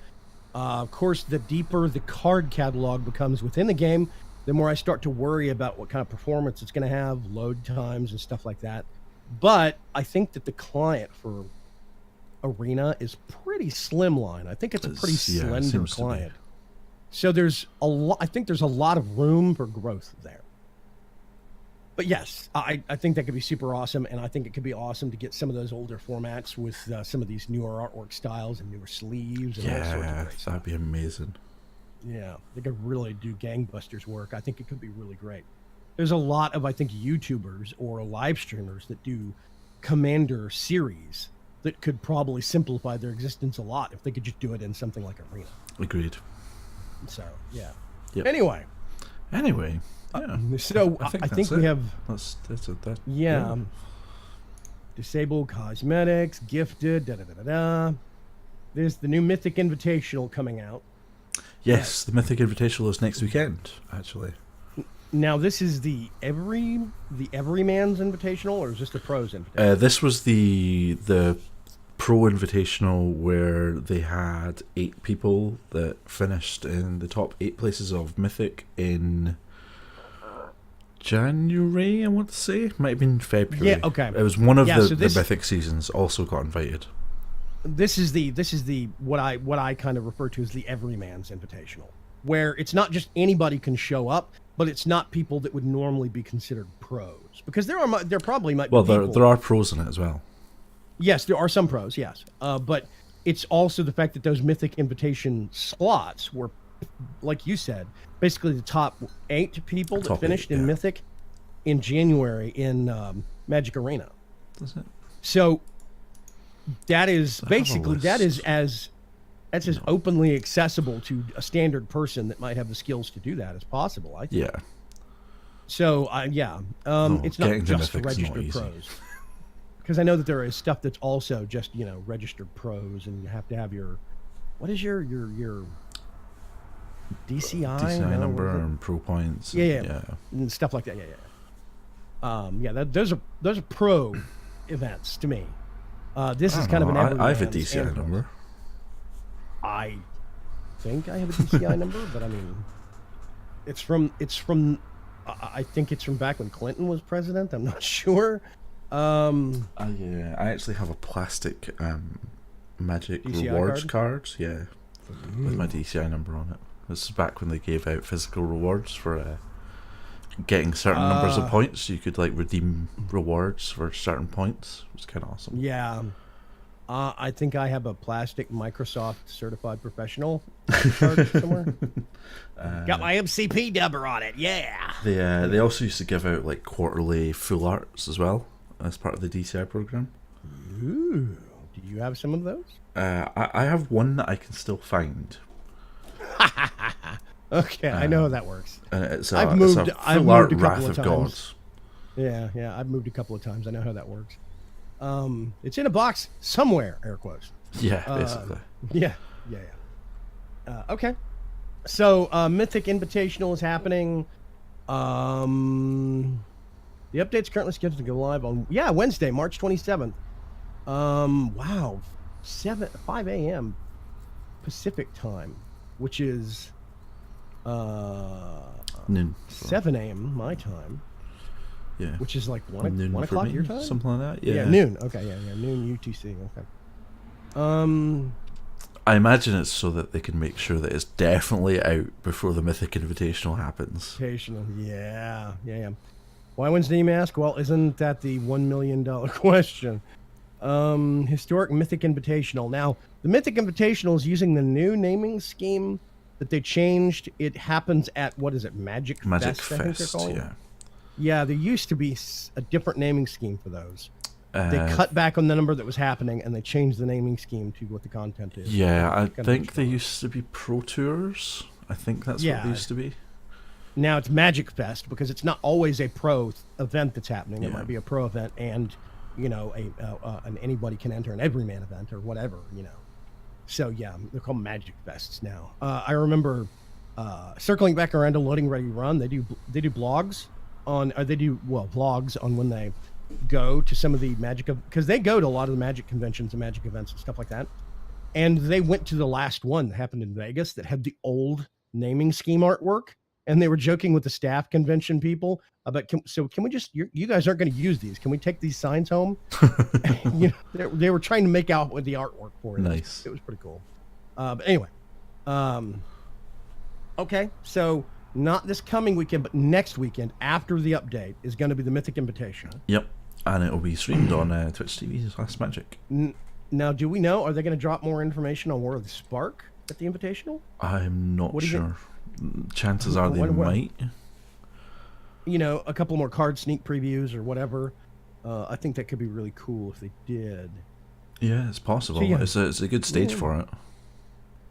Of course, the deeper the card catalog becomes within the game, the more I start to worry about what kind of performance it's going to have, load times, and stuff like that. But I think that the client for Arena is pretty slimline. I think it's a pretty Yeah, it slender seems to be. client. So there's a lot. I think there's a lot of room for growth there. But yes, I think that could be super awesome, and I think it could be awesome to get some of those older formats with some of these newer artwork styles and newer sleeves and all sorts of Yeah, great stuff. that'd be amazing. Yeah, they could really do gangbusters work. I think it could be really great. There's a lot of, I think, YouTubers or live streamers that do Commander series that could probably simplify their existence a lot if they could just do it in something like Arena. Agreed. So, yeah. Yep. Anyway, Anyway, yeah. so I think that's we it. have... That's it. Yeah. Disable cosmetics, gifted, da-da-da-da-da. There's the new Mythic Invitational coming out. Yes, the Mythic Invitational is next weekend, actually. Now, this is the Everyman's Invitational, or is this the Pros Invitational? This was the Pro Invitational where they had 8 people that finished in the top 8 places of Mythic in January, I want to say. Might have been February. Yeah, okay. It was one of Yeah, the so this- Mythic seasons also got invited. This is the what I kind of refer to as the Everyman's Invitational, where it's not just anybody can show up, but it's not people that would normally be considered pros, because there probably might Well, be people. there are pros in it as well. Yes, there are some pros, yes. But it's also the fact that those Mythic Invitation slots were, like you said, basically the top 8 people that Top finished 8, in yeah. Mythic in January in Magic Arena. Does it? So that is have a basically, that list. is as that's as openly accessible to a standard person that might have the skills to do that as possible, I think. Yeah. So, it's not getting to just for Mythic's not registered easy. pros. Because I know that there is stuff that's also just, registered pros, and you have to have what is your DCI? DCI number and pro points. Yeah. And stuff like that. Yeah. Those are pro events to me. This is kind of an I have a everyman's DCI and number. I think I have a DCI number, but I mean, it's from. I think it's from back when Clinton was president. I'm not sure. Yeah, I actually have a plastic Magic DCI rewards card. Yeah, with my DCI number on it. This is back when they gave out physical rewards for getting certain numbers of points. You could like redeem rewards for certain points. It was kind of awesome. Yeah. I think I have a plastic Microsoft certified professional card somewhere. Got my MCP number on it. Yeah. They also used to give out like quarterly full arts as well as part of the DCI program. Ooh. Do you have some of those? I have one that I can still find. Okay, I know how that works. It's I've moved full a art couple Wrath of of times. God. Yeah, I've moved a couple of times. I know how that works. It's in a box somewhere, air quotes. Yeah, basically. Yeah. Okay. So, Mythic Invitational is happening. The update's currently scheduled to go live on, Wednesday, March 27th. Wow. 5 a.m. Pacific time, which is, Noon. 7 a.m. my time. Yeah. Which is like 1 Noon for o'clock me, your time? something like that. Yeah. Noon. Okay, noon UTC. Okay. I imagine it's so that they can make sure that it's definitely out before the Mythic Invitational happens. Yeah. Why Wednesday, you may ask? Well, isn't that the $1 million question? Historic Mythic Invitational. Now, the Mythic Invitational is using the new naming scheme that they changed. It happens at, what is it, Magic Fest, I think they're calling it? Yeah. Yeah, there used to be a different naming scheme for those. They Uh, cut back on the number that was happening, and they changed the naming scheme to what the content is. Yeah, I Kind of think they interesting. used to be Pro Tours. I think that's what Yeah. they used to be. Now it's Magic Fest because it's not always a pro event that's happening. It Yeah. might be a pro event and, an anybody can enter an everyman event or whatever, So yeah, they're called Magic Fests now. I remember circling back around to Loading Ready Run. They do blogs on, vlogs on when they go to some of the Magic, because they go to a lot of the Magic conventions and Magic events and stuff like that. And they went to the last one that happened in Vegas that had the old naming scheme artwork. And they were joking with the staff convention people about, can we just, you guys aren't going to use these. Can we take these signs home? They were trying to make out with the artwork for it. Nice. It was pretty cool. But anyway, okay. So not this coming weekend, but next weekend after the update is going to be the Mythic Invitational. Yep. And it'll be streamed on Twitch TV/Magic. Now, do we know, are they going to drop more information on War of the Spark at the Invitational? I'm not What do you sure. Chances are they What- might. A couple more card sneak previews or whatever. I think that could be really cool if they did. Yeah, it's possible. So, yeah. It's a good stage for it.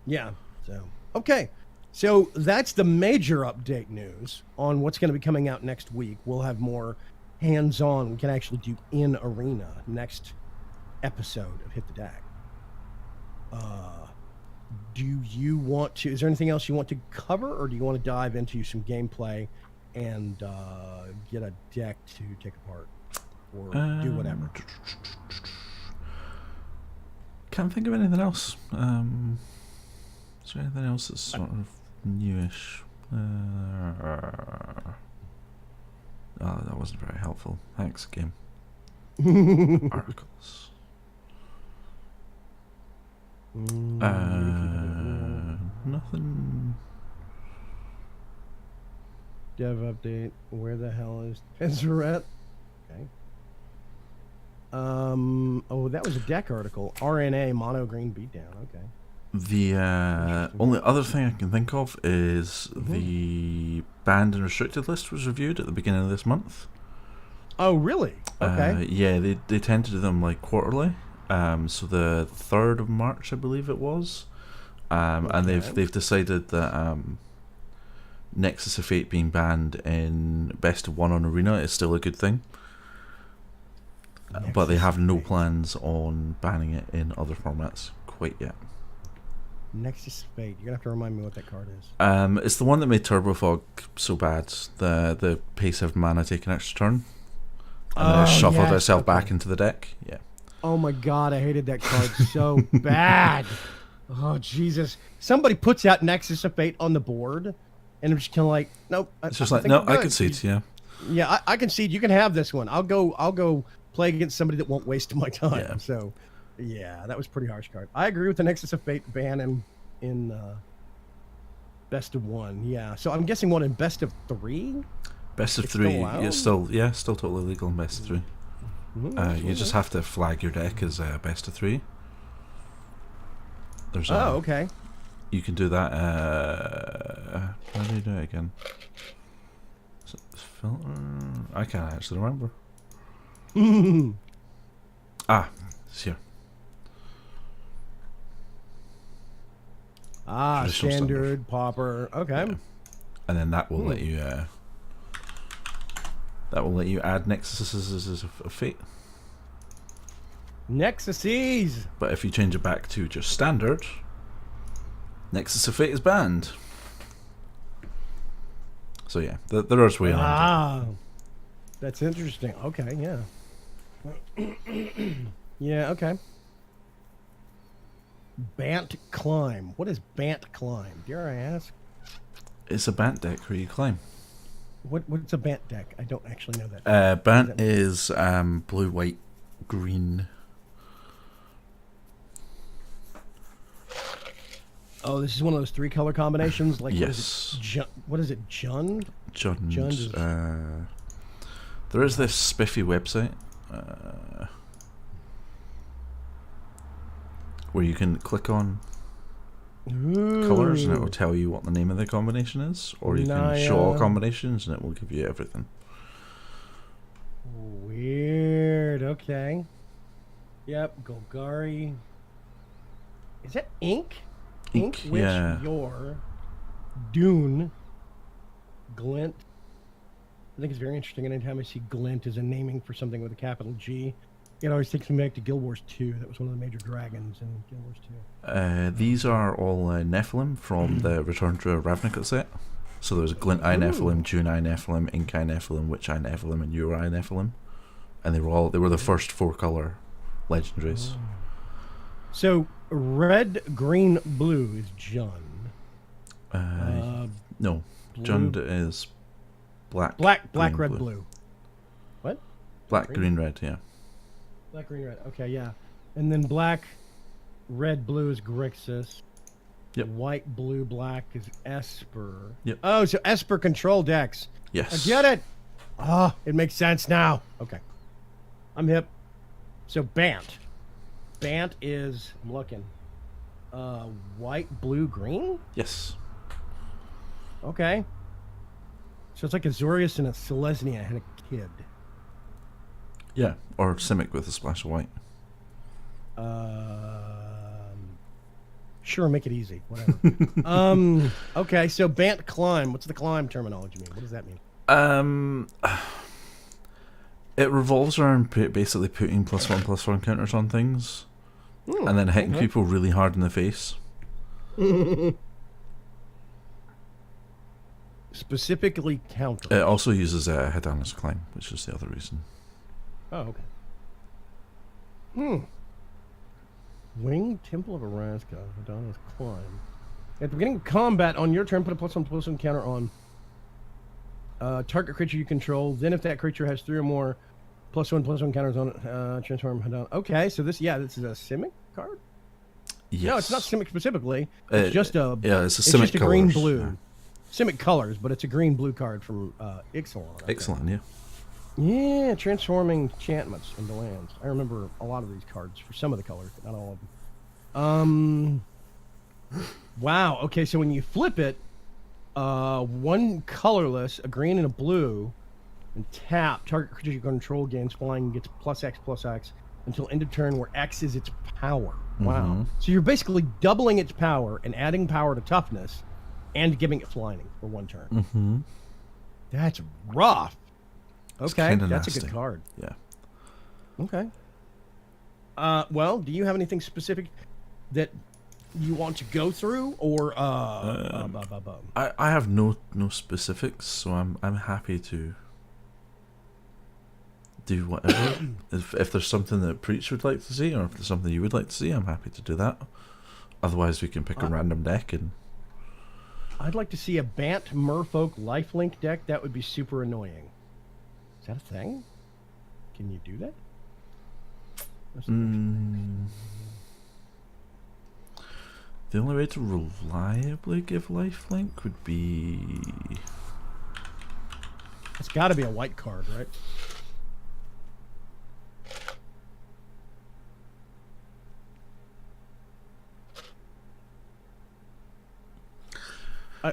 Yeah. So, okay. So that's the major update news on what's going to be coming out next week. We'll have more hands-on. We can actually do in arena next episode of Hit the Deck. Do you want to, is there anything else you want to cover, or do you want to dive into some gameplay and get a deck to take apart or do whatever? Can't think of anything else. Is there anything else that's sort of newish? That wasn't very helpful. Thanks, game. Articles. Nothing. Dev update. Where the hell is Tezzeret? Okay. That was a deck article. RNA mono green beatdown. Okay. The only other thing I can think of is the banned and restricted list was reviewed at the beginning of this month. Oh, really? Okay. Yeah, they tend to do them like quarterly. So the 3rd of March, I believe it was, And they've decided that Nexus of Fate being banned in Best of One on Arena is still a good thing. But they have no plans on banning it in other formats quite yet. Nexus of Fate. You're gonna have to remind me what that card is. It's the one that made Turbo Fog so bad. The pace of mana take an extra turn, and then it shuffled itself back into the deck. Yeah. Oh my god, I hated that card so bad. Oh Jesus! Somebody puts out Nexus of Fate on the board, and I'm just kind of like, nope. It's just like, no, I concede. Yeah. Yeah, I concede. You can have this one. I'll go play against somebody that won't waste my time. Yeah. So, yeah, that was a pretty harsh card. I agree with the Nexus of Fate ban in Best of One. Yeah. So I'm guessing one in Best of Three. Best of Three. It's still totally legal in Best of Three. You just have to flag your deck as Best of Three. There's okay. You can do that. How do you do it again? Is it filter? I can't actually remember. It's here. Standard pauper. Okay. Yeah. And then that will let you. That will let you add Nexuses of Fate. Nexuses. But if you change it back to just standard, Nexus of Fate is banned. So yeah, there is way around it. That's interesting. Okay, yeah. Yeah, okay. Bant Climb. What is Bant Climb? Dare I ask? It's a Bant deck where you climb. What's a Bant deck? I don't actually know that. Bant is blue, white, green. Oh, this is one of those 3-color combinations? Like, yes. What is it? Jund? Jund. There is this spiffy website where you can click on colours and it will tell you what the name of the combination is, or you can show all combinations and it will give you everything. Weird. Okay. Yep. Golgari. Is that Ink? Ink with your Dune Glint. I think it's very interesting. Anytime I see Glint as a naming for something with a capital G, it always takes me back to Guild Wars 2. That was one of the major dragons in Guild Wars 2. These are all Nephilim from the Return to Ravnica set. So there's Glint Eye Nephilim, Dune Eye Nephilim, Ink Eye Nephilim, Witch Eye Nephilim, and Ur Eye Nephilim. And they were the first 4-color legendaries. So red, green, blue is Jund. No, Jund is black, green, red, blue. What? Black, green, red. Yeah. Black, green, red. Okay, yeah. And then black, red, blue is Grixis. Yep. White, blue, black is Esper. Yep. Oh, so Esper control decks. Yes. I get it. Oh, it makes sense now. Okay. I'm hip. So Bant. Bant is, I'm looking, white, blue, green? Yes. Okay. So it's like Azorius and a Selesnya and a kid. Yeah, or Simic with a splash of white. Sure, make it easy. Whatever. Okay, so Bant Climb. What's the climb terminology mean? What does that mean? It revolves around basically putting +1/+1 counters on things, and then hitting people really hard in the face. Specifically counter. It also uses Hadana's Climb, which is the other reason. Oh, okay. Wing Temple of Araska, Hadana's Climb. At the beginning of combat, on your turn, put a +1/+1 counter on target creature you control. Then, if that creature has 3 or more +1/+1 counters on it, transform Hadana. Okay, so this is a Simic card? Yes. No, it's not Simic specifically. It's just a it's a Simic just a colors. green blue. Yeah. Simic colors, but it's a green blue card from Ixalan. Ixalan, yeah. Yeah, transforming enchantments into lands. I remember a lot of these cards for some of the colors, but not all of them. Wow. Okay, so when you flip it, one colorless, a green and a blue, and tap, target creature you control gains flying and gets +X/+X until end of turn, where X is its power. Wow. So you're basically doubling its power and adding power to toughness and giving it flying for 1 turn. Mm-hmm. That's rough. Okay, that's nasty. a good card. Yeah. Okay. Well, do you have anything specific that you want to go through, or I have no specifics, so I'm happy to do whatever. if there's something that Preach would like to see, or if there's something you would like to see, I'm happy to do that. Otherwise, we can pick a random deck and. I'd like to see a Bant Merfolk Lifelink deck. That would be super annoying. Is that a thing? Can you do that? The only way to reliably give lifelink would be. It's got to be a white card, right? I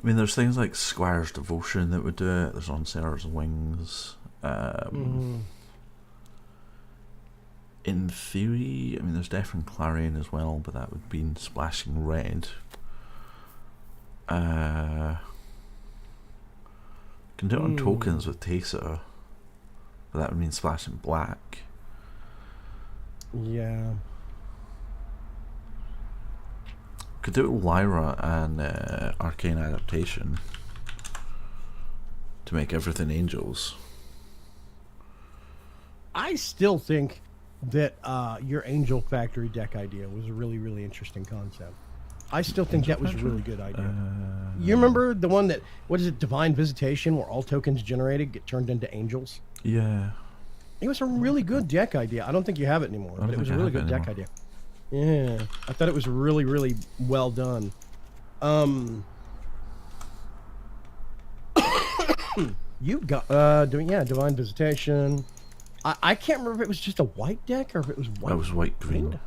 mean, there's things like Squire's Devotion that would do it. There's Onsailor's Wings. In theory, I mean, there's Deaf and Clarion as well, but that would be in splashing red. Can do it on tokens with Teysa, but that would mean splashing black. Yeah. Could do it with Lyra and Arcane Adaptation to make everything angels. I still think that your Angel Factory deck idea was a really, really interesting concept. I still think that was a really good idea. You remember the one that, what is it, Divine Visitation, where all tokens generated get turned into angels? Yeah. It was a really good deck idea. I don't think you have it anymore, but it was a really good deck idea. Yeah, I thought it was really, really well done. You got doing Divine Visitation. I can't remember if it was just a white deck or if it was white. That was white green.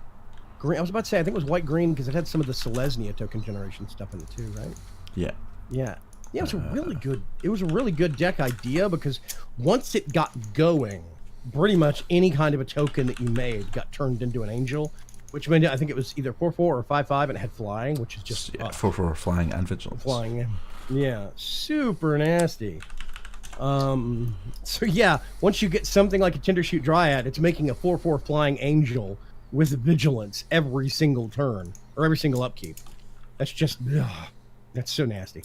Green. I was about to say I think it was white green because it had some of the Selesnya token generation stuff in it too, right? Yeah. Yeah. Yeah, it was a really good. It was a really good deck idea because once it got going, pretty much any kind of a token that you made got turned into an angel, which meant I think it was either 4/4 or 5/5, and it had flying, which is just 4/4 flying and vigilance. Flying, yeah, super nasty. So yeah, once you get something like a Tindershoot Dryad, it's making a 4/4 flying angel with vigilance every single turn or every single upkeep. That's just that's so nasty.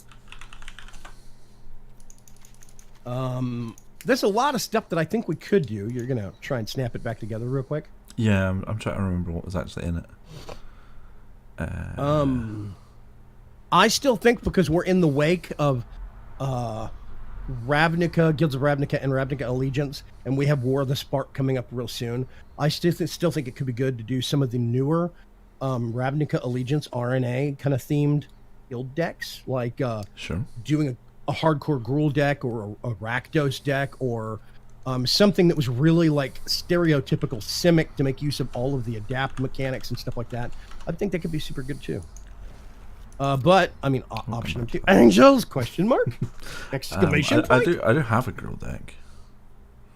There's a lot of stuff that I think we could do. You're gonna try and snap it back together real quick. Yeah, I'm trying to remember what was actually in it. I still think because we're in the wake of Ravnica, Guilds of Ravnica, and Ravnica Allegiance, and we have War of the Spark coming up real soon. I still think it could be good to do some of the newer Ravnica Allegiance RNA kind of themed guild decks, like doing a hardcore Gruul deck or a Rakdos deck or something that was really like stereotypical Simic to make use of all of the adapt mechanics and stuff like that. I think that could be super good too. But I mean, option 2, angels? Question mark? Exclamation point? I do have a Gruul deck.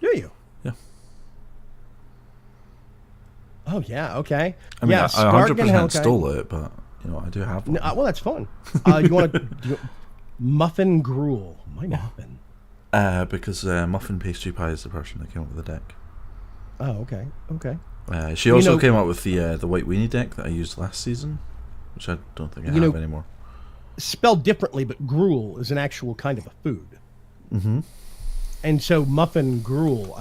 Do you? Yeah. Oh yeah. Okay. I mean, yeah, I 100% stole it, but you know, I do have one. No, well, that's fun. You want to Muffin Gruul? Why Muffin? Because Muffin Pastry Pie is the person that came up with the deck. Oh, okay. Okay. She also came up with the White Weenie deck that I used last season, which I don't think I have anymore. Spelled differently, but gruel is an actual kind of a food. Mm-hmm. And so Muffin Gruul,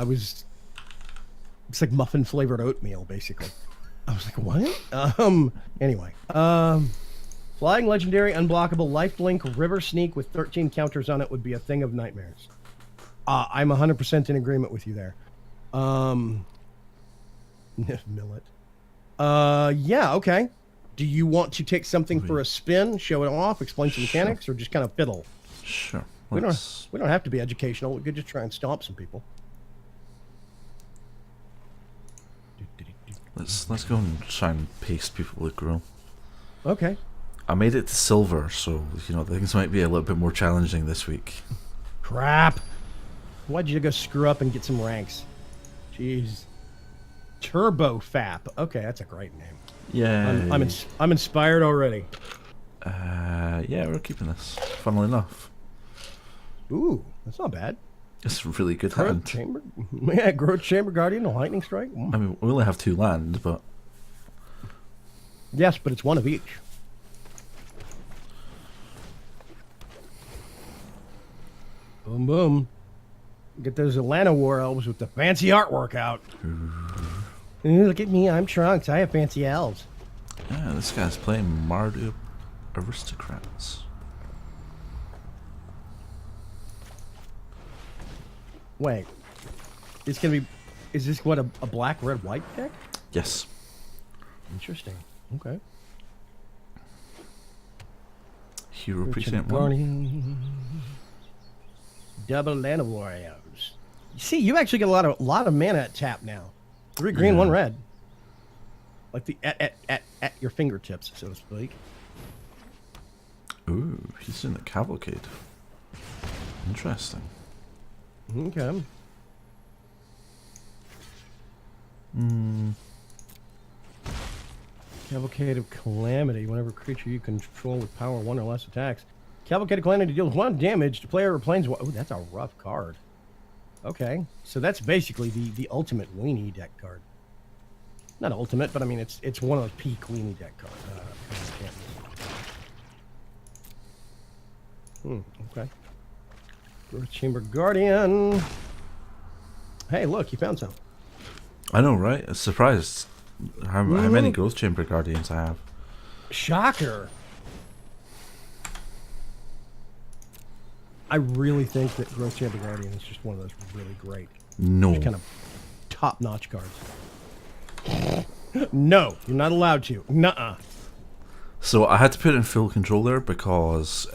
it's like muffin flavored oatmeal, basically. I was like, what? Anyway. Flying Legendary, Unblockable, Lifelink, River Sneak with 13 counters on it would be a thing of nightmares. I'm 100% in agreement with you there. Millet. Yeah, okay. Do you want to take something for a spin, show it off, explain some mechanics, or just kind of fiddle? Sure. We don't have to be educational. We could just try and stomp some people. Let's go and try and paste people with Gruul. Okay. I made it to silver, so things might be a little bit more challenging this week. Crap! Why'd you go screw up and get some ranks? Jeez. Turbo Fap. Okay, that's a great name. Yeah. I'm inspired already. Yeah, we're keeping this. Funnily enough, Ooh, that's not bad. it's a really good Growth hand. Chamber, yeah, Growth Chamber Guardian, a Lightning Strike. I mean, we only have 2 land, but Yes, but it's one of each. Boom, boom. Get those Atlanta War Elves with the fancy artwork out. Ooh, look at me, I'm Trunks. I have fancy elves. yeah, this guy's playing Mardu Aristocrats. Wait, it's gonna be. Is this what a black, red, white deck? Yes. Interesting. Okay. Hero Precinct 1. Guardian. Double Land of Warriors. You see, you actually get a lot of mana at tap now. 3 green, Yeah. 1 red. Like the at your fingertips, so to speak. Ooh, he's in the Cavalcade. Interesting. Okay. Cavalcade of Calamity. Whenever creature you control with power 1 or less attacks. Cavalcade of Calamity deals 1 damage to player or planes. Oh, that's a rough card. Okay. So that's basically the ultimate weenie deck card. Not ultimate, but I mean, it's one of those peak weenie deck cards. Okay. Growth Chamber Guardian. Hey, look, you found some. I know, right? I'm surprised how many Growth Chamber Guardians I have. Shocker. I really think that Growth Chamber Guardian is just one of those really great, No. kind of top-notch cards. No, you're not allowed to. Nuh-uh. So I had to put it in full control there because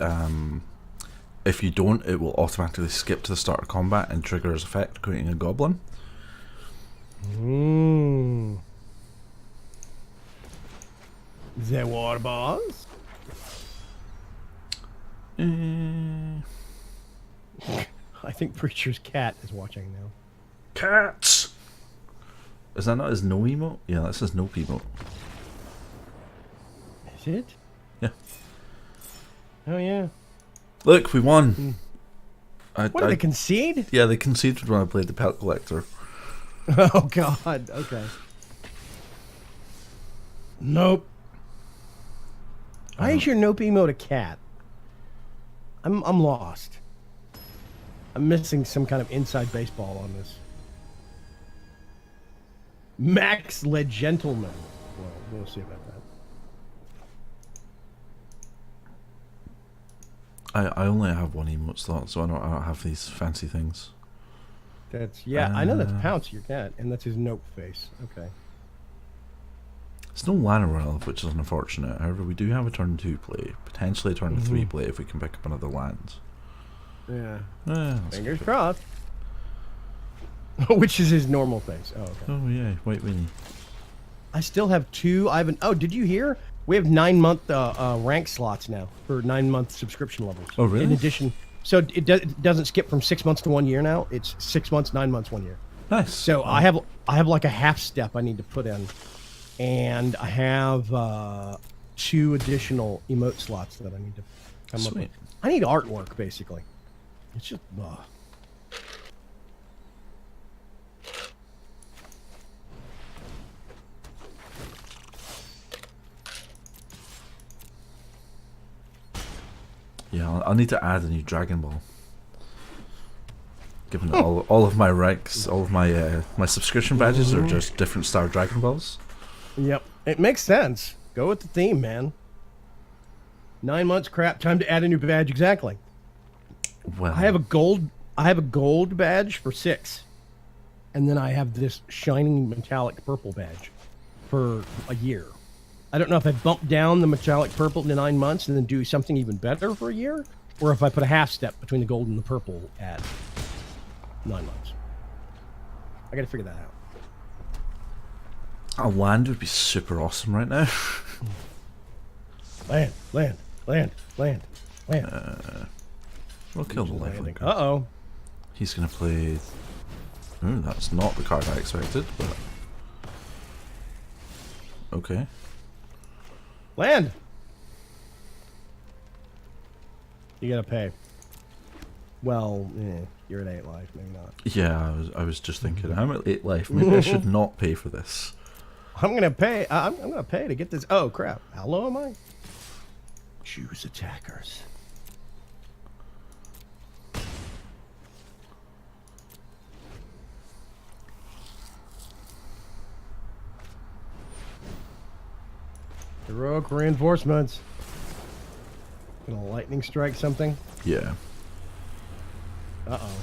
if you don't, it will automatically skip to the start of combat and trigger his effect, creating a goblin. The War Boss? I think Preacher's cat is watching now. Cats! Is that not his no emote? Yeah, that's his no emote. Is it? Yeah. Oh, yeah. Look, we won! What, did they concede? Yeah, they conceded when I played the Pelt Collector. Oh, God. Okay. Nope. Why is your nope emote a cat? I'm lost. I'm missing some kind of inside baseball on this. Max Le Gentleman. Well, we'll see about that. I only have 1 emote slot, so I don't have these fancy things. That's I know that's Pounce, your cat, and that's his nope face. Okay. There's no Llanowar Elf, which is unfortunate. However, we do have a turn 2 play, potentially a turn 3 play if we can pick up another land. Yeah. Let's Fingers keep it. crossed. Which is his normal face. Oh, okay. Oh yeah, White Weenie. I still have 2. Oh, did you hear? We have 9-month rank slots now for 9-month subscription levels. Oh, really? In addition, so it doesn't skip from 6 months to 1 year now. It's 6 months, 9 months, 1 year. Nice. So I have like a half step I need to put in, and I have 2 additional emote slots that I need to come up with. Sweet. I need artwork basically. It's just. Yeah, I'll need to add a new Dragon Ball. Given all of my ranks, all of my my subscription badges are just different star Dragon Balls. Yep, it makes sense. Go with the theme, man. 9 months, crap. Time to add a new badge. Exactly. Well, I have a gold badge for 6, and then I have this shining metallic purple badge for a year. I don't know if I bump down the metallic purple to 9 months and then do something even better for a year, or if I put a half step between the gold and the purple at 9 months. I got to figure that out. a land would be super awesome right now. Land. We'll kill the lifelink. Uh-oh. He's gonna play. Ooh, that's not the card I expected, but okay. Land. You gotta pay. Well, you're at 8 life, maybe not. Yeah, I was just thinking, I'm at 8 life. Maybe I should not pay for this. I'm gonna pay. I'm gonna pay to get this. Oh crap! How low am I? Choose attackers. Heroic reinforcements. Gonna lightning strike something. Yeah. Uh-oh.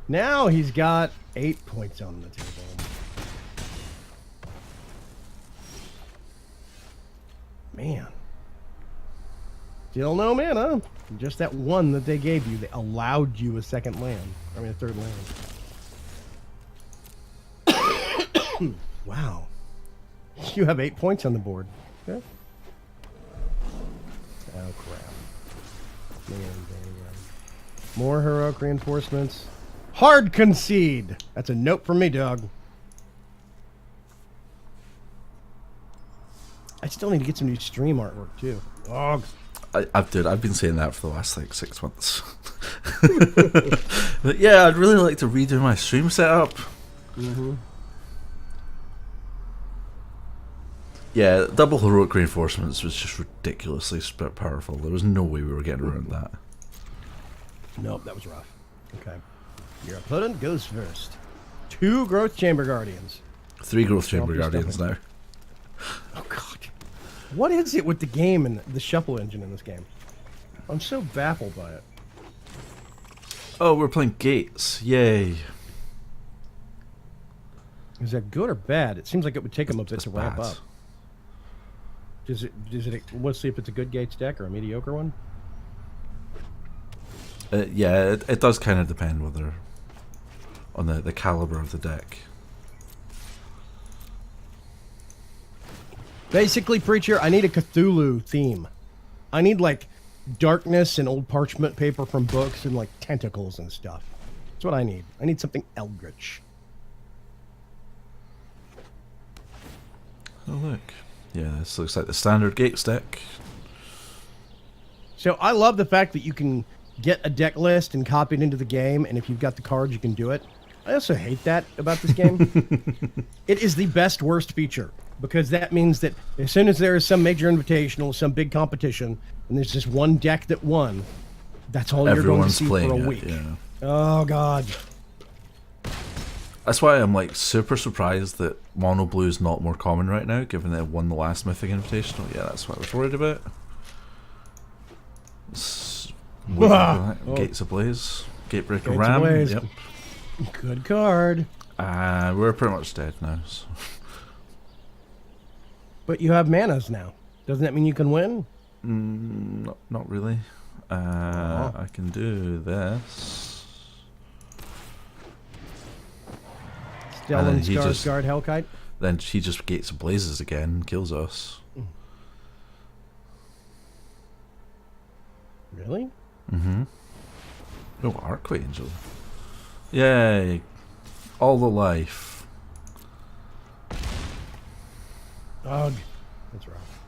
Now he's got 8 points on the table. Man. Still no mana. Just that one that they gave you. They allowed you a second land. I mean, a third land. Wow. You have 8 points on the board. Okay. Oh, crap. Man. More heroic reinforcements. Hard concede. That's a note from me, dog. I still need to get some new stream artwork too. Dog. I've been saying that for the last like 6 months. But yeah, I'd really like to redo my stream setup. Mm-hmm. Yeah, double heroic reinforcements was just ridiculously powerful. There was no way we were getting around that. Nope, that was rough. Okay. Your opponent goes first. 2 growth chamber guardians. 3 growth chamber guardians now. Oh god. What is it with the game and the shuffle engine in this game? I'm so baffled by it. Oh, we're playing gates. Yay. Is that good or bad? It seems like it would take them a bit to ramp bad. up. Does it, let's see if it's a good gates deck or a mediocre one. Yeah, it does kind of depend whether on the caliber of the deck. Basically, Preacher, I need a Cthulhu theme. I need, like, darkness and old parchment paper from books and, like, tentacles and stuff. That's what I need. I need something eldritch. Oh, look. Yeah, this looks like the standard gates deck. So I love the fact that you can get a deck list and copy it into the game, and if you've got the cards, you can do it. I also hate that about this game. It is the best worst feature, because that means that as soon as there is some major invitational, some big competition, and there's just one deck that won, that's all you're going to see for a week. Yeah. Oh, God. That's why I'm like super surprised that Mono Blue is not more common right now, given that it won the last Mythic Invitational. Yeah, that's what I was worried about. Gates Ablaze. Gatebreaker Gates Ram. Ablaze. Yep. Good card. We're pretty much dead now. So. But you have manas now. Doesn't that mean you can win? Not really. I can do this. Stellan Skarsgård Hellkite. Then he just Gates Ablazes again and kills us. Really? Mm-hmm. Oh, Archangel. Yay. All the life. Ugh. That's rough.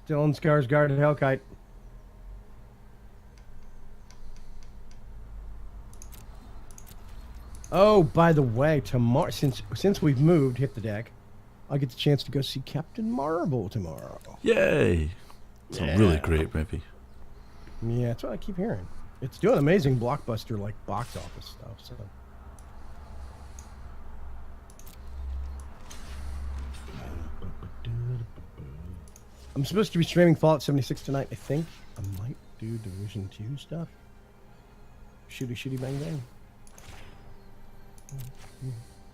Stellan Skarsgård Hellkite. Oh, by the way, tomorrow, since we've moved, hit the deck, I get the chance to go see Captain Marvel tomorrow. Yay! It's a really great movie. Yeah, that's what I keep hearing. It's doing amazing blockbuster like box office stuff. So. I'm supposed to be streaming Fallout 76 tonight. I think I might do Division 2 stuff. Shooty shooty bang bang.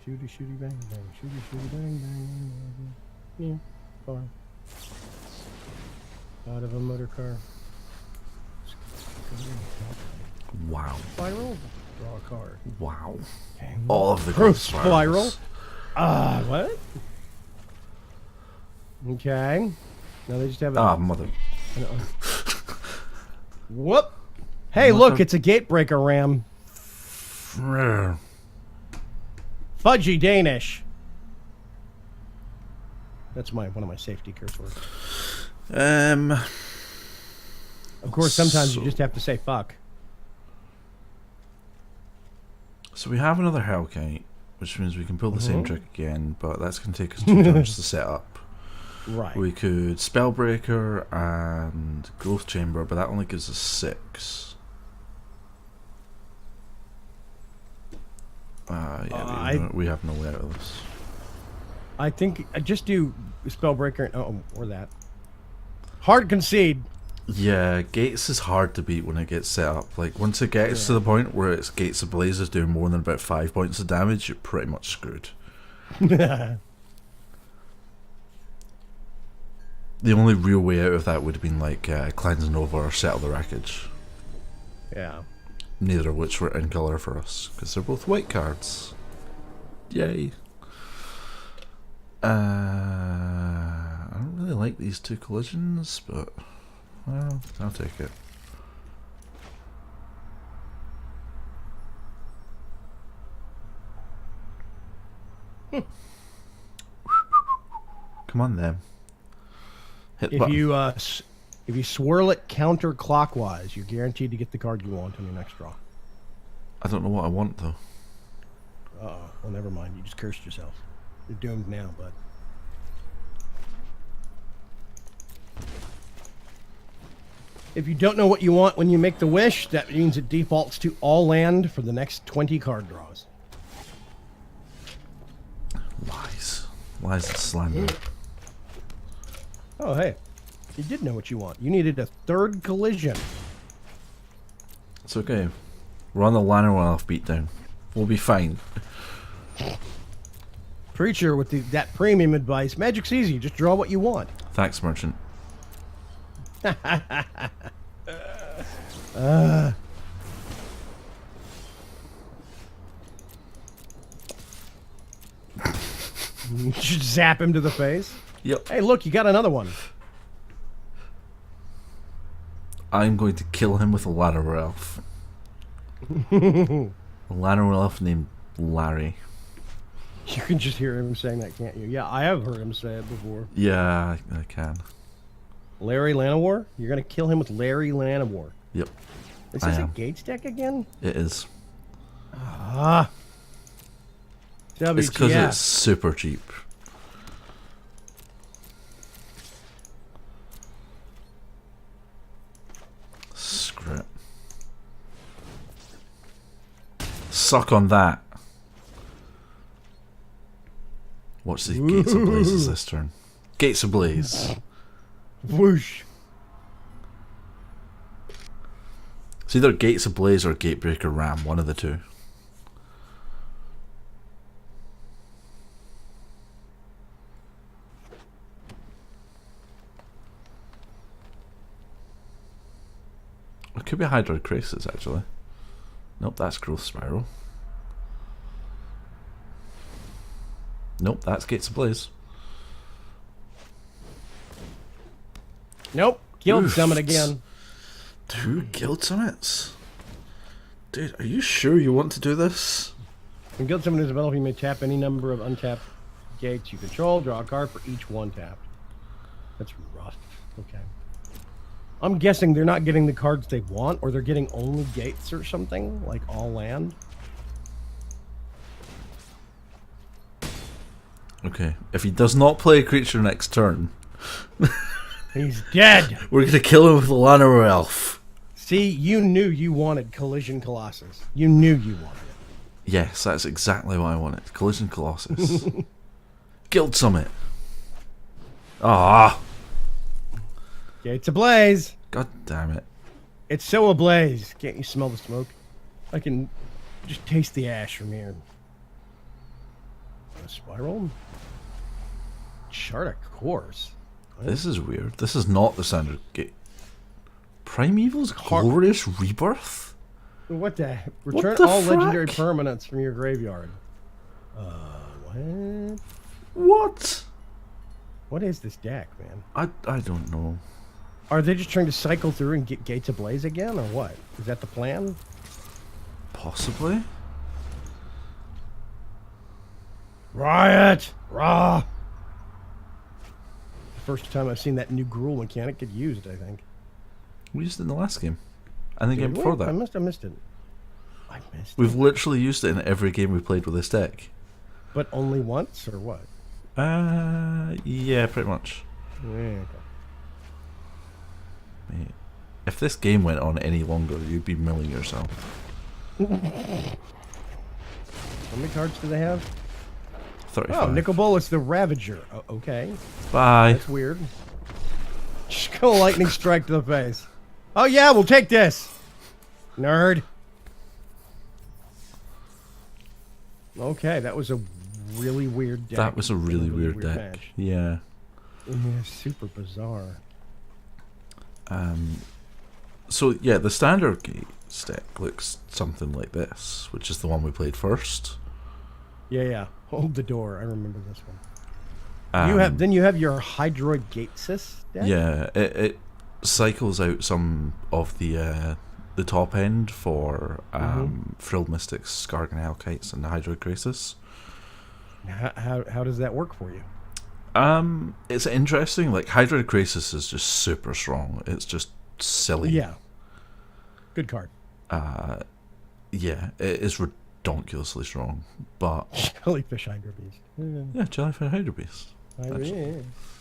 Shooty shooty bang bang. Shooty shooty bang bang. Yeah, far. Out of a motor car. Wow. Spiral. Draw a card. Wow. Okay. All of the Growth growth spiral. spirals. What? Okay. Now they just have a... Ah, mother. Whoop. Hey, look, it's a Gatebreaker Ram. Fudgy Danish. That's one of my safety curse words. Of course, sometimes you just have to say fuck. So we have another Hellkite, which means we can pull the same trick again, but that's going to take us 2 turns to set up. Right. We could Spellbreaker and Growth Chamber, but that only gives us 6. We have no way out of this. I think I just do Spellbreaker or that. Hard concede. Yeah, Gates is hard to beat when it gets set up. Like, once it gets to the point where it's Gates Ablaze is doing more than about 5 points of damage, you're pretty much screwed. The only real way out of that would have been like Cleanse Nova or Settle the Wreckage. Yeah. Neither of which were in colour for us, because they're both white cards. Yay. I don't really like these 2 collisions, but well, I'll take it. Come on then. Hit the button. If you swirl it counterclockwise, you're guaranteed to get the card you want on your next draw. I don't know what I want though. Well, never mind. You just cursed yourself. You're doomed now, bud. If you don't know what you want when you make the wish, that means it defaults to all land for the next 20 card draws. Lies and slander. Oh, hey. You did know what you want. You needed a 3rd collision. It's okay. We're on the Llanowar beatdown. We'll be fine. Preacher with that premium advice. Magic's easy. Just draw what you want. Thanks, Merchant. You should zap him to the face. Yep. Hey, look, you got another one. I'm going to kill him with a Llanowar elf. A Llanowar elf named Larry. You can just hear him saying that, can't you? Yeah, I have heard him say it before. Yeah, I can. Larry Llanowar? You're going to kill him with Larry Llanowar. Yep. Is this a Gates deck again? It is. Ah. WTF. It's because it's super cheap. Screw it. Suck on that. Watch the Gates Ablaze this turn. Gates Ablaze. Whoosh. It's either Gates Ablaze or Gatebreaker Ram, one of the two. It could be Hydroid Crisis, actually. Nope, that's Growth Spiral. Nope, that's Gates Ablaze. Nope. Guild Summit again. 2 Guild Summits? Dude, are you sure you want to do this? When Guild Summit is available, you may tap any number of untapped gates you control. Draw a card for each one tapped. That's rough. Okay. I'm guessing they're not getting the cards they want, or they're getting only gates or something, like all land. Okay, if he does not play a creature next turn, he's dead. We're gonna kill him with a Llanowar Elf. See, you knew you wanted Collision Colossus. You knew you wanted it. Yes, that's exactly what I wanted. Collision Colossus. Guild Summit. Ah. Gates ablaze. God damn it. It's so ablaze. Can't you smell the smoke? I can just taste the ash from here. A spiral? Chart a course. This is weird. This is not the standard gate. Primeval's Glorious Rebirth? What the heck? Return the all frack? legendary permanents from your graveyard. What? What? What is this deck, man? I don't know. Are they just trying to cycle through and get Gates ablaze again, or what? Is that the plan? Possibly. Riot! Raw! First time I've seen that new gruel mechanic get used, I think. We used it in the last game. And the game Did before we? that. I missed it. We've literally used it in every game we played with this deck. But only once, or what? Yeah, pretty much. Yeah, okay. Mate, if this game went on any longer, you'd be milling yourself. How many cards do they have? 35. Oh, Nicol Bolas the Ravager. Oh, okay. Bye. That's weird. Just go lightning strike to the face. Oh yeah, we'll take this. Nerd. Okay, that was a really weird deck. That was a really weird deck. match. Yeah. Yeah, super bizarre. So yeah, the standard Gates deck looks something like this, which is the one we played first. Yeah. Hold the door. I remember this one. Um, you have your Hydroid Gatesys deck? Yeah, it cycles out some of the top end for Frilled Mystics, Skargan Alkites, and the Hydroid Krasis. How does that work for you? It's interesting. Like Hydroid Krasis is just super strong. It's just silly. Yeah. Good card. Yeah, it is redonkulously strong. But Jellyfish Hydro Beast. yeah, Jellyfish Hydro Beast. Yeah.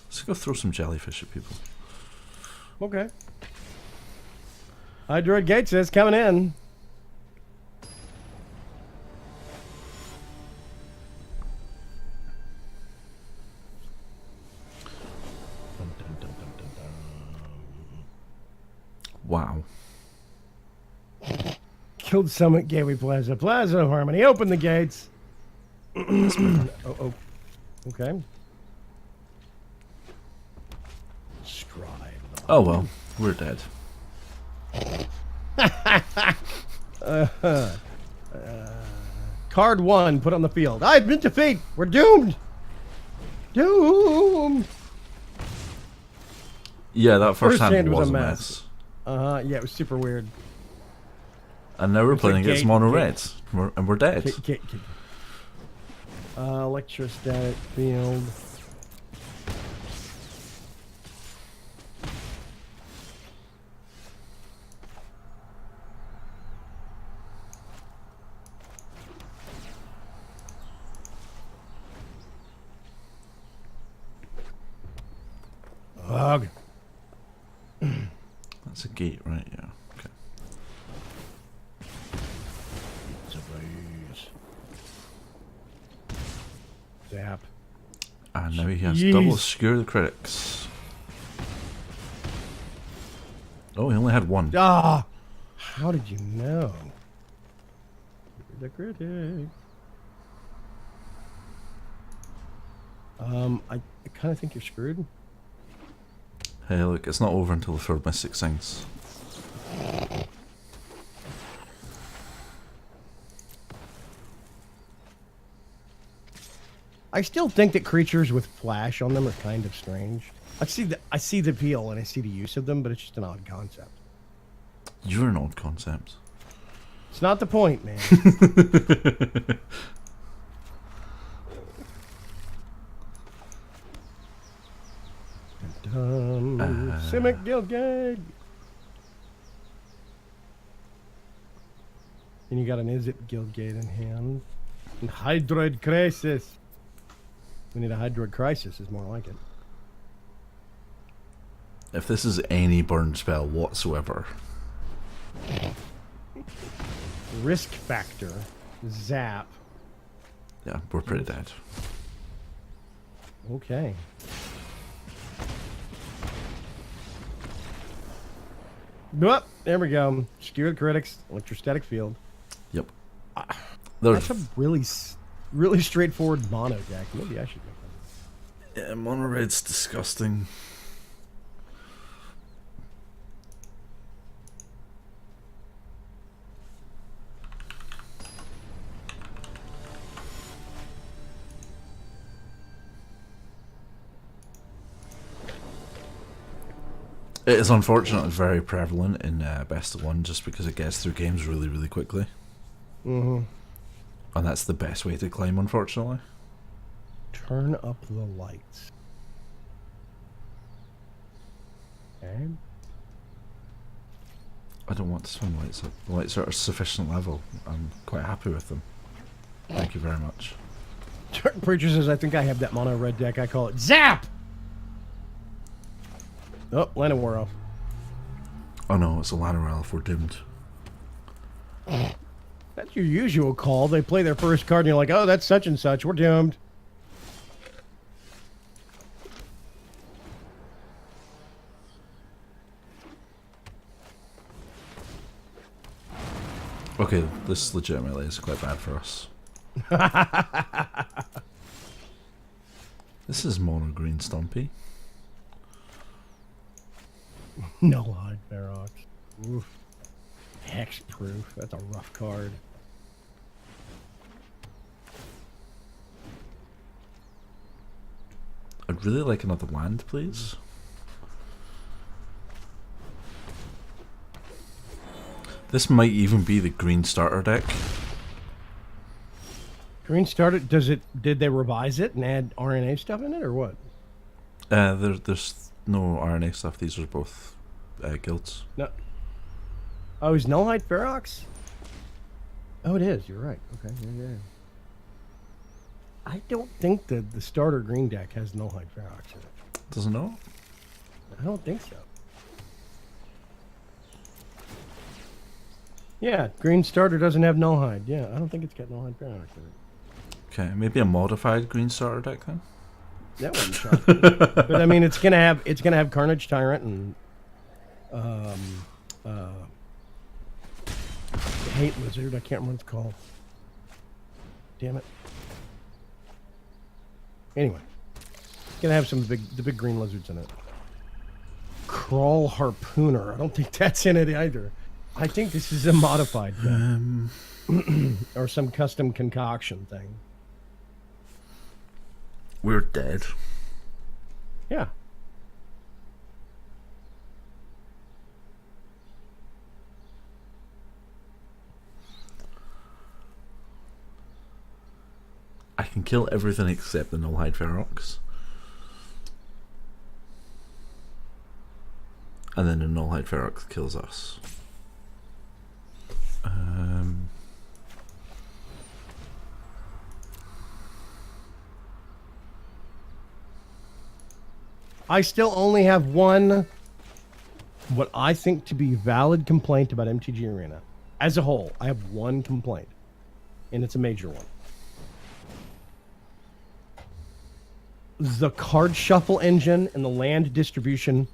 Let's go throw some jellyfish at people. Okay. Hydroid Gatesys coming in. Wow. Killed Summit Gateway Plaza. Plaza of Harmony. Open the gates. Oh. Okay. Scribe. Oh well, we're dead. Card 1 put on the field. I've been defeated. We're doomed. Doomed. Yeah, that first hand hand was a mess. Yeah, it was super weird. And now we're It's playing like against gate- mono gate. reds, and we're dead. Electrostatic field. Ugh. That's a gate, right? Yeah. Okay. Zap. And now he has Jeez. double skewer the critics. Oh, he only had one. Ah! How did you know? The critic. I kind of think you're screwed. Hey, look, it's not over until the third Mystic sings. I still think that creatures with flash on them are kind of strange. I see the appeal and I see the use of them, but it's just an odd concept. You're an odd concept. It's not the point, man. Simic Guildgate. And you got an Izzet Guildgate in hand. And Hydroid Crisis. We need a Hydroid Crisis, is more like it. If this is any burn spell whatsoever. Risk Factor. Zap. Yeah, we're pretty dead. Okay. Whoop, there we go. Skewer the critics. Electrostatic field. Yep. There's That's a really straightforward mono deck. Maybe I should make that. yeah, mono red's disgusting. It is unfortunately very prevalent in Best of One just because it gets through games really, really quickly. Mm-hmm. And that's the best way to climb, unfortunately. Turn up the lights. Okay. I don't want to turn the lights up. The lights are at a sufficient level. I'm quite happy with them. Thank you very much. Preacher says, I think I have that mono red deck. I call it Zap! Oh, Llanowar Elf. Oh no, it's a Llanowar Elf. We're doomed. That's your usual call. They play their first card and you're like, oh, that's such and such. We're doomed. Okay, this legitimately is quite bad for us. This is mono green Stompy. Nullhide Ferox. Oof. Hexproof. That's a rough card. I'd really like another land, please. This might even be the green starter deck. Green starter, did they revise it and add RNA stuff in it or what? There's no RNA stuff. These are both guilds. No. Oh, is Nullhide Ferox? Oh, it is. You're right. Okay. Yeah. I don't think that the starter green deck has Nullhide Ferox in it. Doesn't know? I don't think so. Yeah, green starter doesn't have Nullhide. Yeah, I don't think it's got Nullhide Ferox in it. Okay, maybe a modified green starter deck then? That wouldn't shock me. But I mean, it's gonna have Carnage Tyrant and Hate Lizard. I can't remember what it's called. Damn it. Anyway, it's gonna have the big green lizards in it. Crawl Harpooner. I don't think that's in it either. I think this is a modified thing. Or some custom concoction thing. We're dead. Yeah. I can kill everything except the Nullhide Ferox. And then the Nullhide Ferox kills us. I still only have one, what I think to be valid complaint about MTG Arena. As a whole, I have one complaint, and it's a major one. The card shuffle engine and the land distribution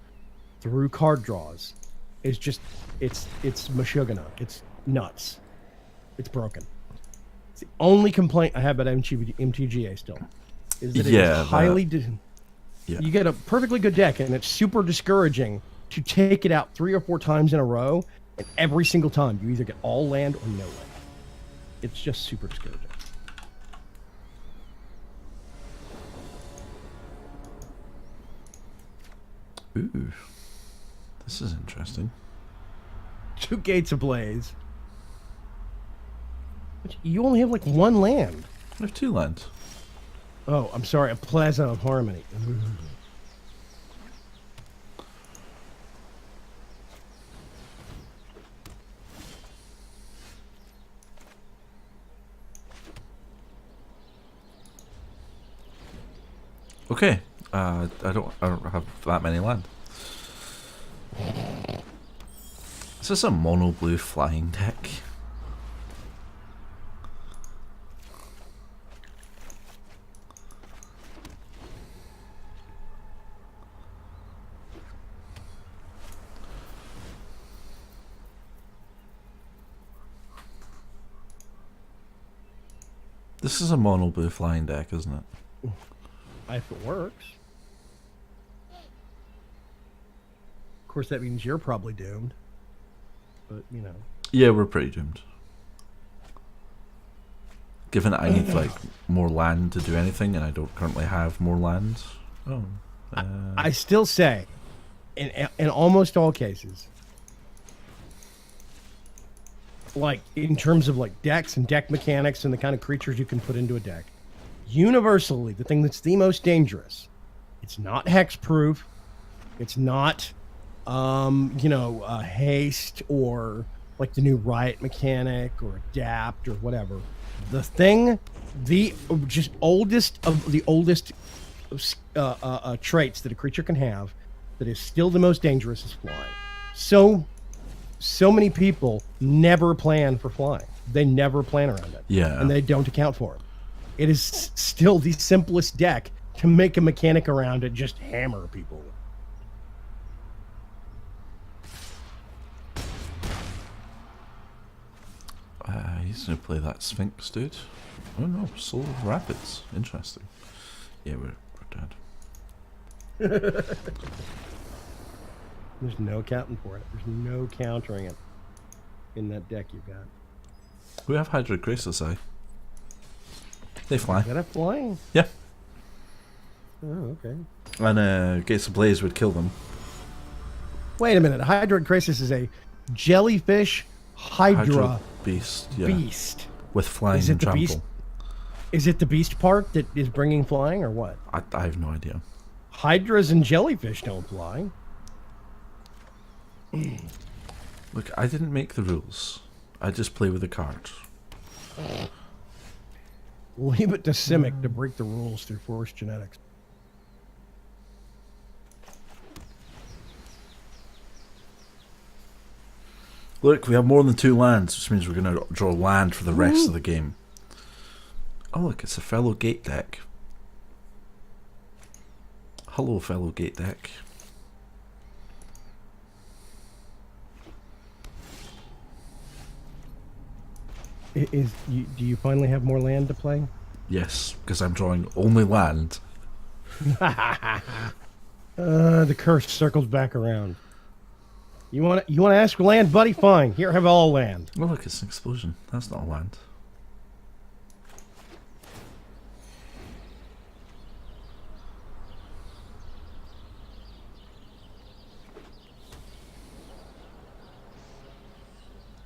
through card draws is just, it's mashugana. It's nuts. It's broken. It's the only complaint I have about MTGA still. Is that it is highly... Yeah. You get a perfectly good deck, and it's super discouraging to take it out 3 or 4 times in a row, and every single time you either get all land or no land. It's just super discouraging. Ooh. This is interesting. 2 Gates Ablaze. But you only have like 1 land. I have 2 lands. Oh, I'm sorry, a Plaza of Harmony. Okay. I don't have that many land. Is this a mono blue flying deck? This is a mono blue flying deck, isn't it? If it works. Of course, that means you're probably doomed. But, you know. Yeah, we're pretty doomed. Given that I need like more land to do anything, and I don't currently have more land. Oh. I still say, in almost all cases, like in terms of like decks and deck mechanics and the kind of creatures you can put into a deck, universally, the thing that's the most dangerous, it's not hexproof. It's not, haste or like the new riot mechanic or adapt or whatever. The thing, the just oldest of the oldest traits that a creature can have that is still the most dangerous is flying. So many people never plan for flying. They never plan around it. Yeah. And they don't account for it. It is still the simplest deck to make a mechanic around it, just hammer people. He's going to play that Sphinx, dude. Oh no, Soul Rapids. Interesting. Yeah, we're dead. There's no accounting for it. There's no countering it in that deck you've got. We have Hydra Graces, They fly. Is that a flying? Yeah. Oh, okay. And Gates of Blaze would kill them. Wait a minute. Hydra Crisis is a jellyfish Hydra beast. Yeah. Beast. With flying is it and the trample. beast? Is it the beast part that is bringing flying, or what? I have no idea. Hydras and jellyfish don't fly. Look, I didn't make the rules. I just play with the cards. Leave it to Simic to break the rules through force genetics. Look, we have more than 2 lands, which means we're going to draw land for the rest of the game. Oh look, it's a fellow gate deck. Hello, fellow gate deck. Do you finally have more land to play? Yes, because I'm drawing only land. The curse circles back around. You want to ask for land, buddy? Fine. Here, have all land. Oh look, it's an explosion. That's not a land.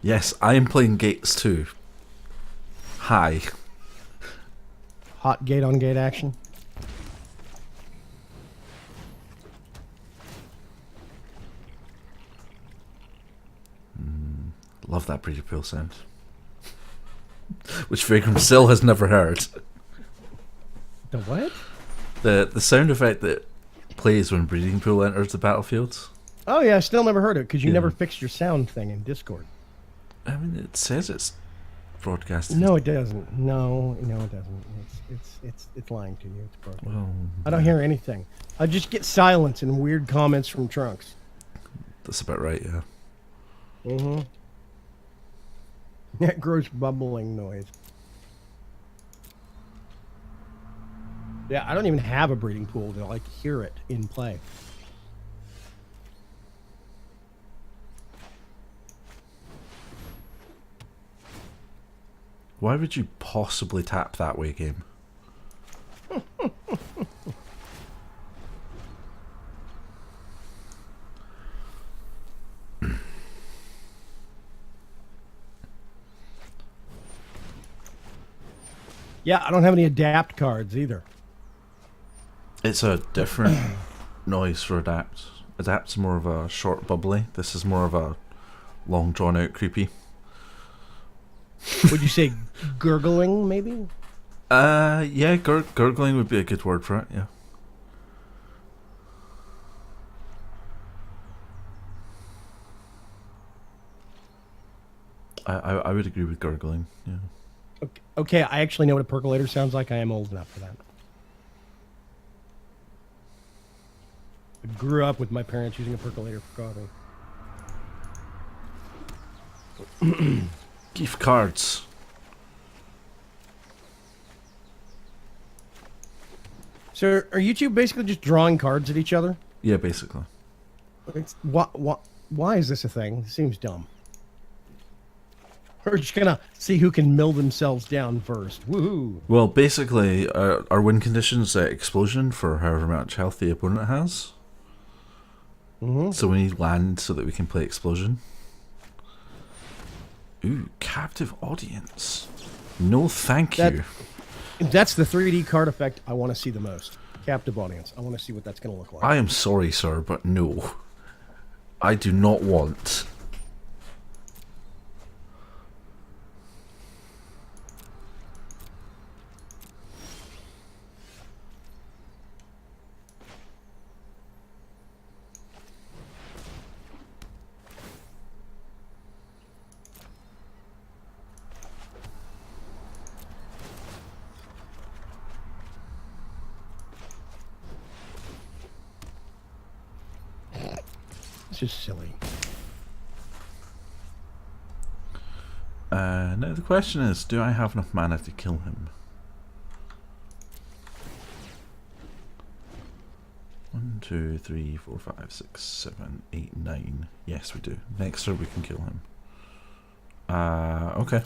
Yes, I am playing gates too. Hi. Hot gate on gate action. Love that breeder pool sound. Which Vagram still has never heard. The what? The sound effect that plays when breeding pool enters the battlefield. Oh yeah, I still never heard it because you Yeah. never fixed your sound thing in Discord. I mean, it says it's broadcasted. No, it doesn't. No, it doesn't. It's lying to you. It's broken. Well, I don't hear anything. I just get silence and weird comments from Trunks. that's about right, yeah. Mm-hmm. That gross bubbling noise. Yeah, I don't even have a breeding pool to like hear it in play. Why would you possibly tap that way, game? Yeah, I don't have any adapt cards either. It's a different noise for adapt. Adapt's more of a short bubbly. This is more of a long drawn out creepy. Would you say gurgling, maybe? Yeah, gurgling would be a good word for it, yeah. I would agree with gurgling, yeah. Okay, I actually know what a percolator sounds like. I am old enough for that. I grew up with my parents using a percolator for coffee. Keith cards. So, are you two basically just drawing cards at each other? Yeah, basically. Why is this a thing? It seems dumb. We're just gonna see who can mill themselves down first. Woohoo! Well, basically, our win conditions explosion for however much health the opponent has. Mm-hmm. So we need land so that we can play explosion. Ooh, captive audience. No, thank you. That's the 3D card effect I want to see the most. Captive audience. I want to see what that's going to look like. I am sorry, sir, but no. I do not want... It's just silly. Now the question is, do I have enough mana to kill him? 1, 2, 3, 4, 5, 6, 7, 8, 9. Yes, we do. Next turn we can kill him. Okay.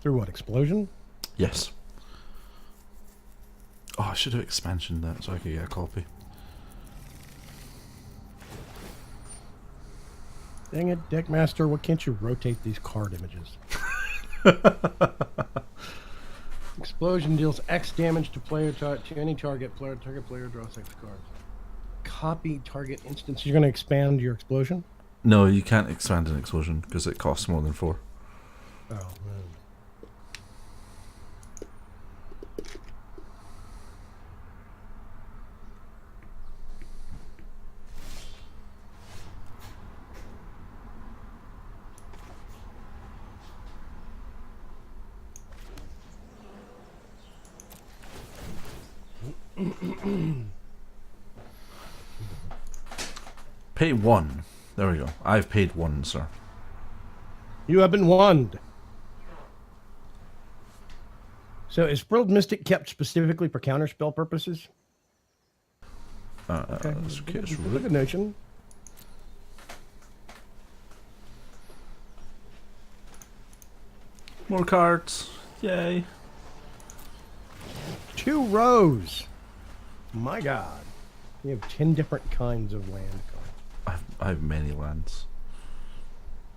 Through what, explosion? Yes. Oh, I should have expansioned that so I could get a copy. Dang it, Deckmaster, what can't you rotate these card images? Explosion deals X damage to player to any target player. Target player draws X cards. Copy target instance. You're going to expand your explosion? No, you can't expand an explosion because it costs more than 4. Oh, man. Pay 1. There we go. I've paid 1, sir. You have been wand. So is Frilled Mystic kept specifically for counterspell purposes? Okay, that's a good notion. More cards. Yay. 2 rows. My God. You have 10 different kinds of land cards. I have many lands.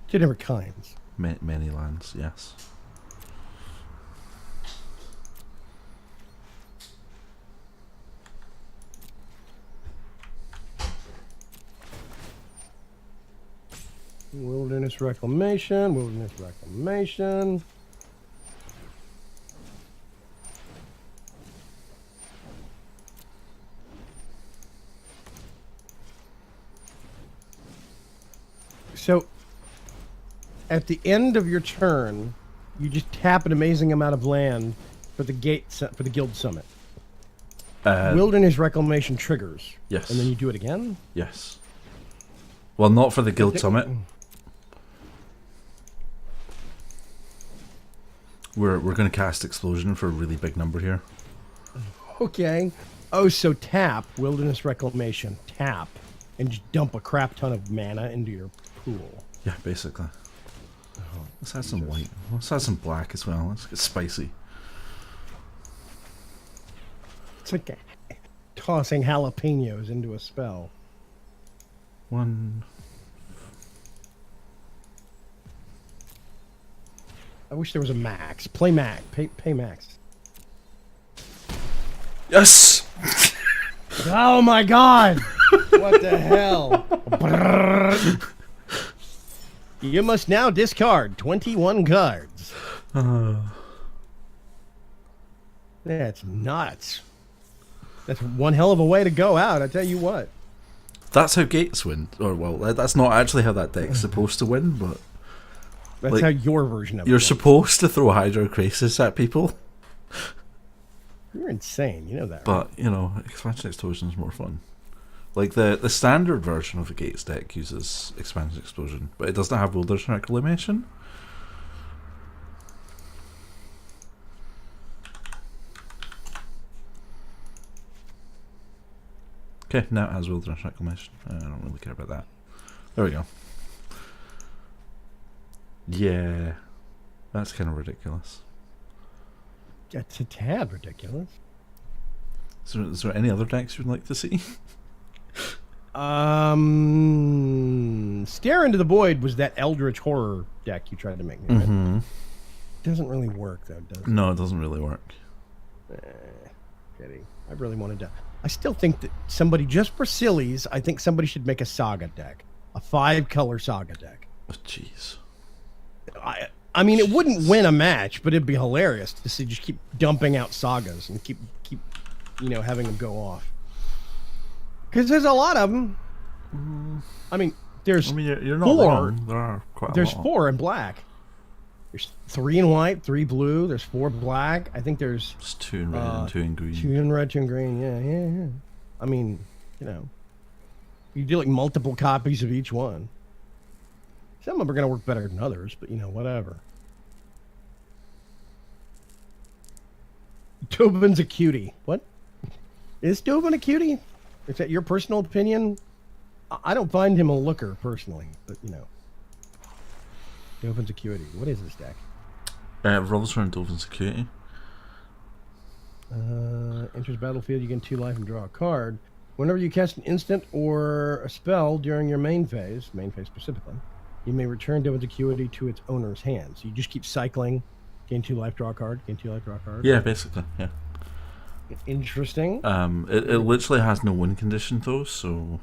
2 different kinds. Many lands, yes. Wilderness Reclamation, Wilderness Reclamation. So, at the end of your turn, you just tap an amazing amount of land for the for the guild summit. Wilderness Reclamation triggers. Yes. And then you do it again? Yes. Well, not for the guild summit. We're going to cast Explosion for a really big number here. Okay. Oh, so tap Wilderness Reclamation. Tap. And just dump a crap ton of mana into your pool. Yeah, basically. Let's add some white. Let's add some black as well. Let's get spicy. It's like tossing jalapenos into a spell. 1. I wish there was a max. Play max. Pay max. Yes! Oh my God! What the hell? You must now discard 21 cards. That's nuts. That's one hell of a way to go out, I tell you what. That's how Gates win. Or, well, that's not actually how that deck's supposed to win, but... That's like, how your version of it You're wins. supposed to throw Hydrocrisis at people. You're insane, you know that. But, you know, Expansion Explosion is more fun. Like, the standard version of the Gates deck uses Expansion Explosion, but it doesn't have Wilderness Reclamation. Okay, now it has Wilderness Reclamation. I don't really care about that. There we go. Yeah, that's kind of ridiculous. It's a tad ridiculous. Is there any other decks you'd like to see? Stare into the Void was that Eldritch Horror deck you tried to make me. Right? Mm-hmm. Doesn't really work though, does it? No, it doesn't really work. Kidding. I really wanted to. I still think that somebody, just for sillies, I think somebody should make a Saga deck, a 5-color Saga deck. Oh, jeez. I mean, it wouldn't win a match, but it'd be hilarious to see just keep dumping out Sagas and keep having them go off. Because there's a lot of them. I mean, there's you're not 4. wrong. There are quite a There's lot. 4 in black. There's 3 in white, 3 blue. There's 4 black. I think there's It's 2 in red and 2 in green. 2 in red, 2 in green. Yeah. I mean, you do like multiple copies of each one. Some of them are going to work better than others, but whatever. Tobin's a cutie. What? Is Tobin a cutie? Is that your personal opinion? I don't find him a looker, personally, but Tobin's a cutie. What is this deck? Revolves around Dolphin Security. Enters battlefield, you gain 2 life and draw a card. Whenever you cast an instant or a spell during your main phase specifically, you may return Tobin's Acuity to its owner's hands. You just keep cycling. Gain 2 life, draw a card. Gain 2 life, draw a card. Yeah, basically, yeah. Interesting. It literally has no win condition though, so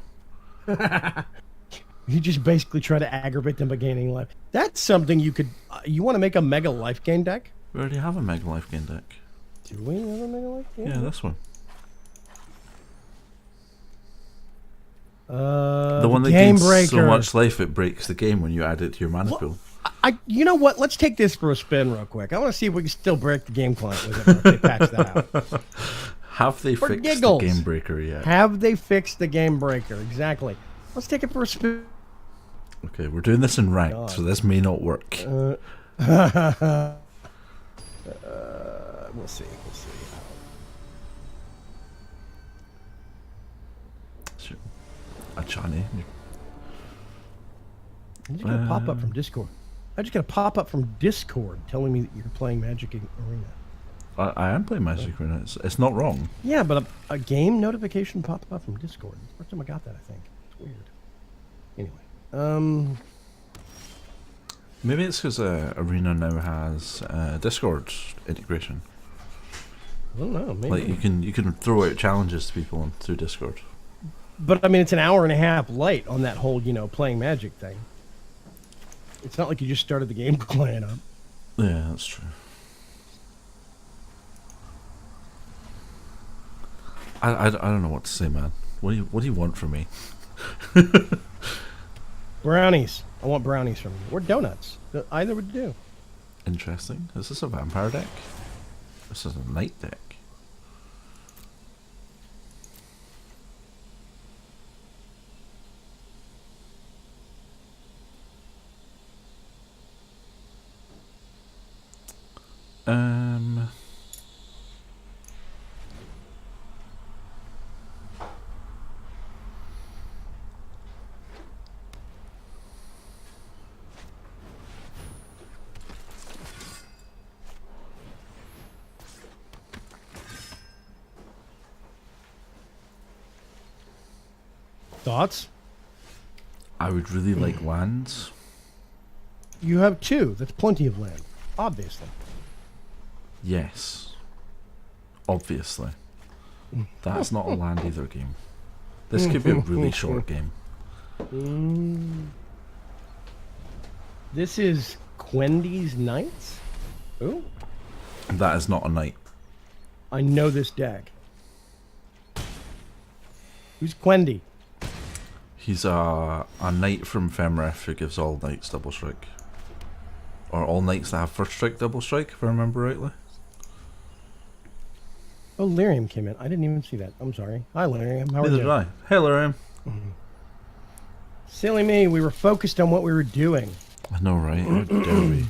You just basically try to aggravate them by gaining life. That's something you could... you want to make a Mega Life Gain deck? we already have a Mega Life Gain deck. Do we have a Mega Life Gain Yeah, deck? this one. The one that Game gains Breaker. so much life it breaks the game when you add it to your mana pool. You know what? Let's take this for a spin real quick. I want to see if we can still break the game client with it. If they patch that out. Have they For fixed giggles. the Game Breaker yet? Have they fixed the Game Breaker? Exactly. Let's take it for a spin. Okay, we're doing this in ranked, God. so this may not work. We'll see. Sure. A Johnny. I just got a pop up from Discord. I just got a pop up from Discord telling me that you're playing Magic Arena. I am playing Magic Arena. It's not wrong. Yeah, but a game notification popped up from Discord. It's the first time I got that, I think. It's weird. Anyway, Maybe it's because Arena now has Discord integration. I don't know. Maybe. Like you can throw out challenges to people through Discord. But I mean, it's an hour and a half late on that whole, playing Magic thing. It's not like you just started the game client up. Yeah, that's true. I don't know what to say, man. What do you want from me? Brownies. I want brownies from you. Or donuts. Either would do. Interesting. Is this a vampire deck? This is a knight deck. Thoughts? I would really like lands. You have 2. That's plenty of land. Obviously. Yes. Obviously. That's not a land either game. This could be a really short game. This is Quendy's Knights? Ooh. That is not a knight. I know this deck. Who's Quendy? He's a knight from Femref who gives all knights double strike. Or all knights that have first strike double strike, if I remember rightly. Oh, Lyrium came in. I didn't even see that. I'm sorry. Hi, Lyrium. How are Neither you? did I. Hey, Lorraine. Silly me. We were focused on what we were doing. I know, right? How dare we?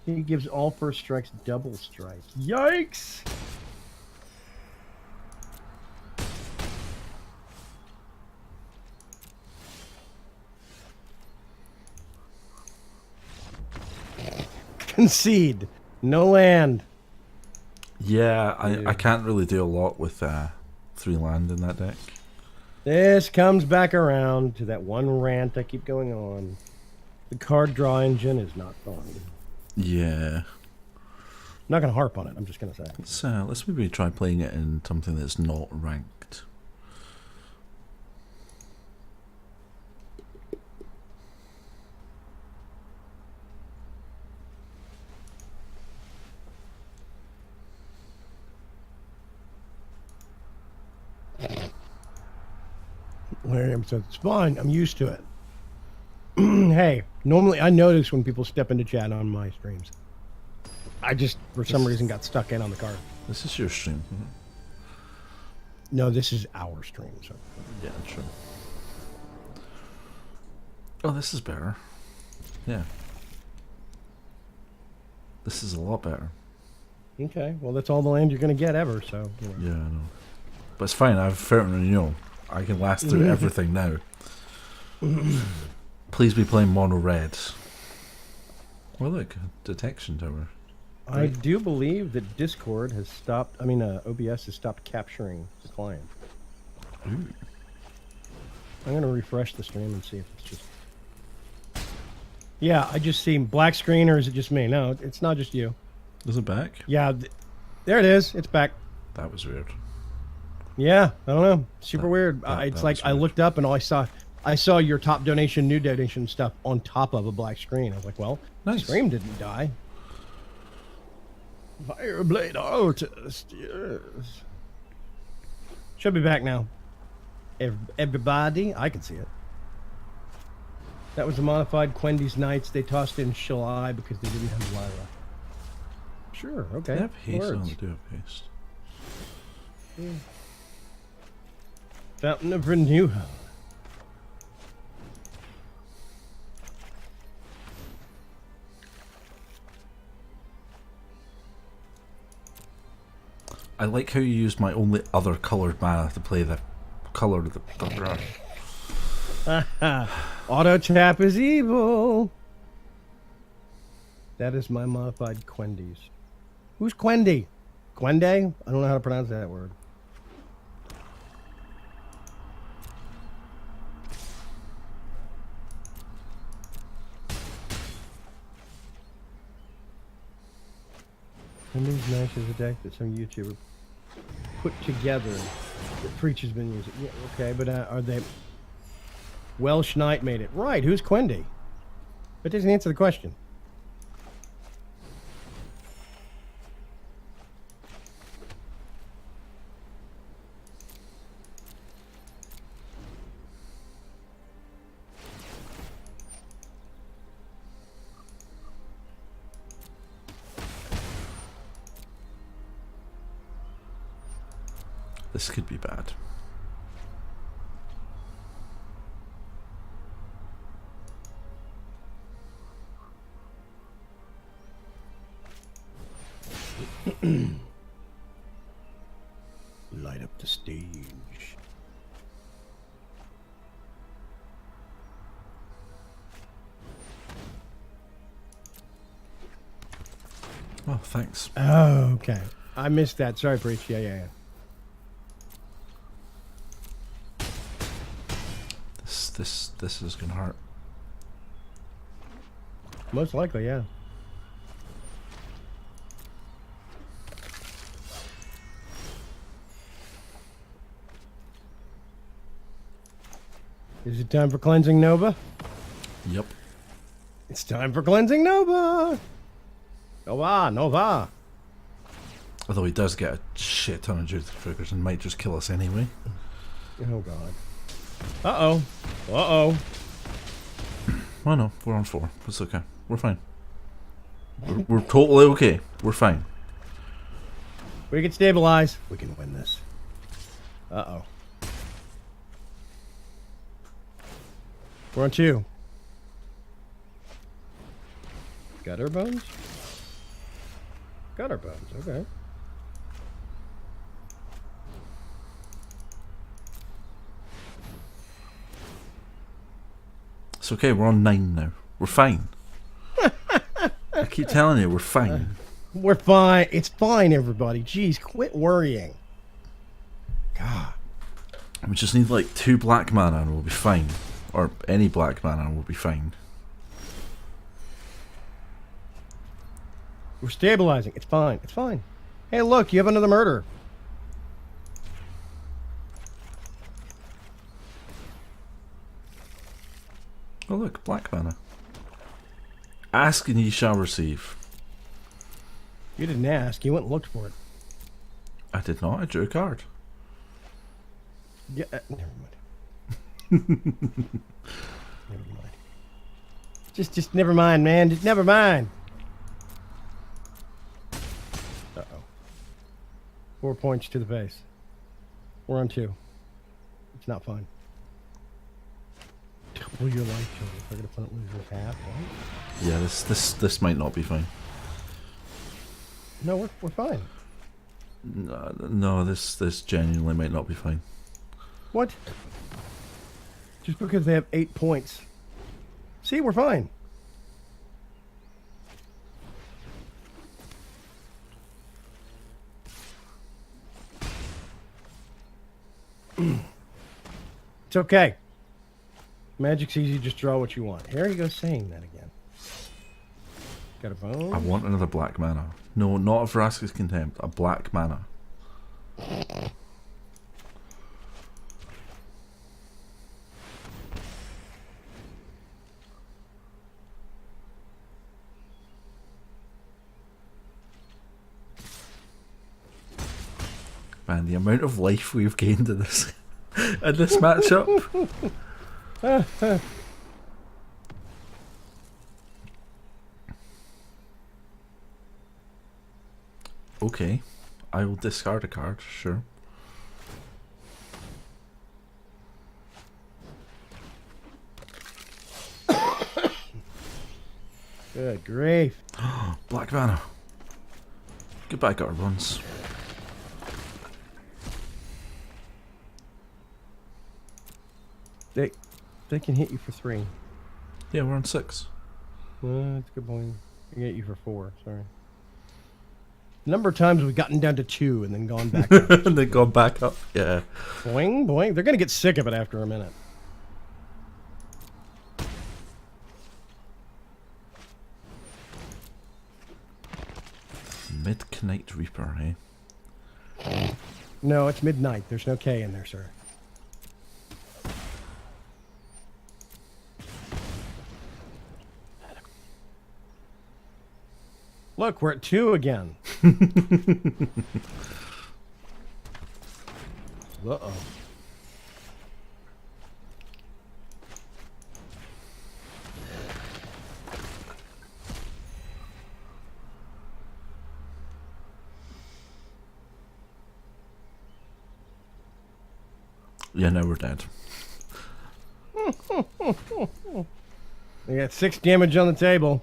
He gives all first strikes double strike. Yikes! Concede. No land. Yeah, I can't really do a lot with 3 land in that deck. This comes back around to that one rant I keep going on. The card draw engine is not fun. Yeah. I'm not going to harp on it. I'm just going to say. Let's maybe try playing it in something that's not ranked. William said, it's fine. I'm used to it. Hey, normally I notice when people step into chat on my streams. I just, for some reason, got stuck in on the card. This is your stream. No, this is our stream. So. Yeah, true. Oh, this is better. Yeah. This is a lot better. Okay, well, that's all the land you're going to get ever, so. You know. Yeah, I know. But it's fine. I've found, I can last through everything now. Please be playing mono red. Well, look, detection tower. I do believe that Discord has stopped. OBS has stopped capturing the client. Ooh. I'm going to refresh the stream and see if it's just. Yeah, I just see black screen, or is it just me? No, it's not just you. Is it back? Yeah, there it is. It's back. That was weird. Yeah, I don't know. Super weird. It's like I looked up and all I saw your top donation, new donation stuff on top of a black screen. I was like, well, nice. The stream didn't die. Fireblade artist, yes. Should be back now. Everybody, I can see it. That was the modified Quendy's Knights. They tossed in Shalai because they didn't have Lyra. Sure, okay. They have haste. Words. Oh, they do have haste. Yeah. Fountain of Renewal. I like how you used my only other coloured mana to play the colour of the brush. Auto tap is evil. That is my modified Quendy's. Who's Quendy? Quende? I don't know how to pronounce that word. Quendy's Knights is a deck that some YouTuber put together that Preacher's been using. Yeah, okay, but are they... Welsh Knight made it. Right, who's Quendy? That doesn't answer the question. This could be bad. Light up the stage. Oh, thanks. Oh, okay. I missed that. Sorry, Preach. Yeah. This is gonna hurt. Most likely, yeah. Is it time for Cleansing Nova? Yep. It's time for Cleansing Nova! Nova! Although he does get a shit ton of Judith triggers and might just kill us anyway. Oh god. Uh-oh. Well, no, we're on 4. It's okay. We're fine. We're totally okay. We're fine. We can stabilize. We can win this. Uh-oh. We're on 2. Gutter bones? Gutter bones, okay. It's okay, we're on 9 now. We're fine. I keep telling you, we're fine. We're fine. It's fine, everybody. Jeez, quit worrying. God. We just need like 2 black mana and we'll be fine. Or any black mana and we'll be fine. We're stabilizing. It's fine. It's fine. Hey, look, you have another murder. Oh look, black mana. Ask and ye shall receive. You didn't ask. You went and looked for it. I did not. I drew a card. Yeah, never mind. Never mind. Just never mind, man. Just never mind. Uh-oh. 4 points to the face. We're on 2. It's not fun. Double your life total. If I get a opponent loses half, right? Yeah, this might not be fine. No, we're fine. No, this genuinely might not be fine. What? Just because they have 8 points. See, we're fine. It's okay. Magic's easy, just draw what you want. Here you go saying that again. Got a bone? I want another black mana. No, not a Vraska's Contempt. A black mana. Man, the amount of life we've gained in this matchup. Okay, I will discard a card, sure. Good grief. Black mana. Goodbye, Garbones. They can hit you for 3. Yeah, we're on 6. That's a good point. I can hit you for 4, sorry. The number of times we've gotten down to 2 and then gone back up. And then gone back up, yeah. Boing, boing. They're going to get sick of it after a minute. Midnight Reaper, eh? No, it's midnight. There's no K in there, sir. Look, we're at 2 again. Uh-oh. Yeah, now we're dead. They got 6 damage on the table.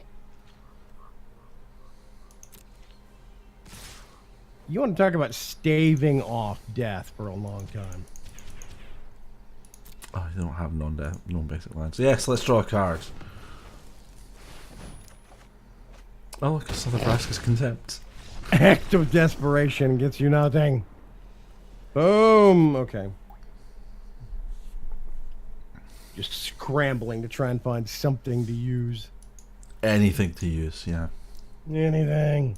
You want to talk about staving off death for a long time. Oh, you don't have non-basic lands. Yes, let's draw a card. Oh, look, it's another Vraska's Contempt. Act of desperation gets you nothing. Boom. Okay. Just scrambling to try and find something to use. Anything to use, yeah. Anything.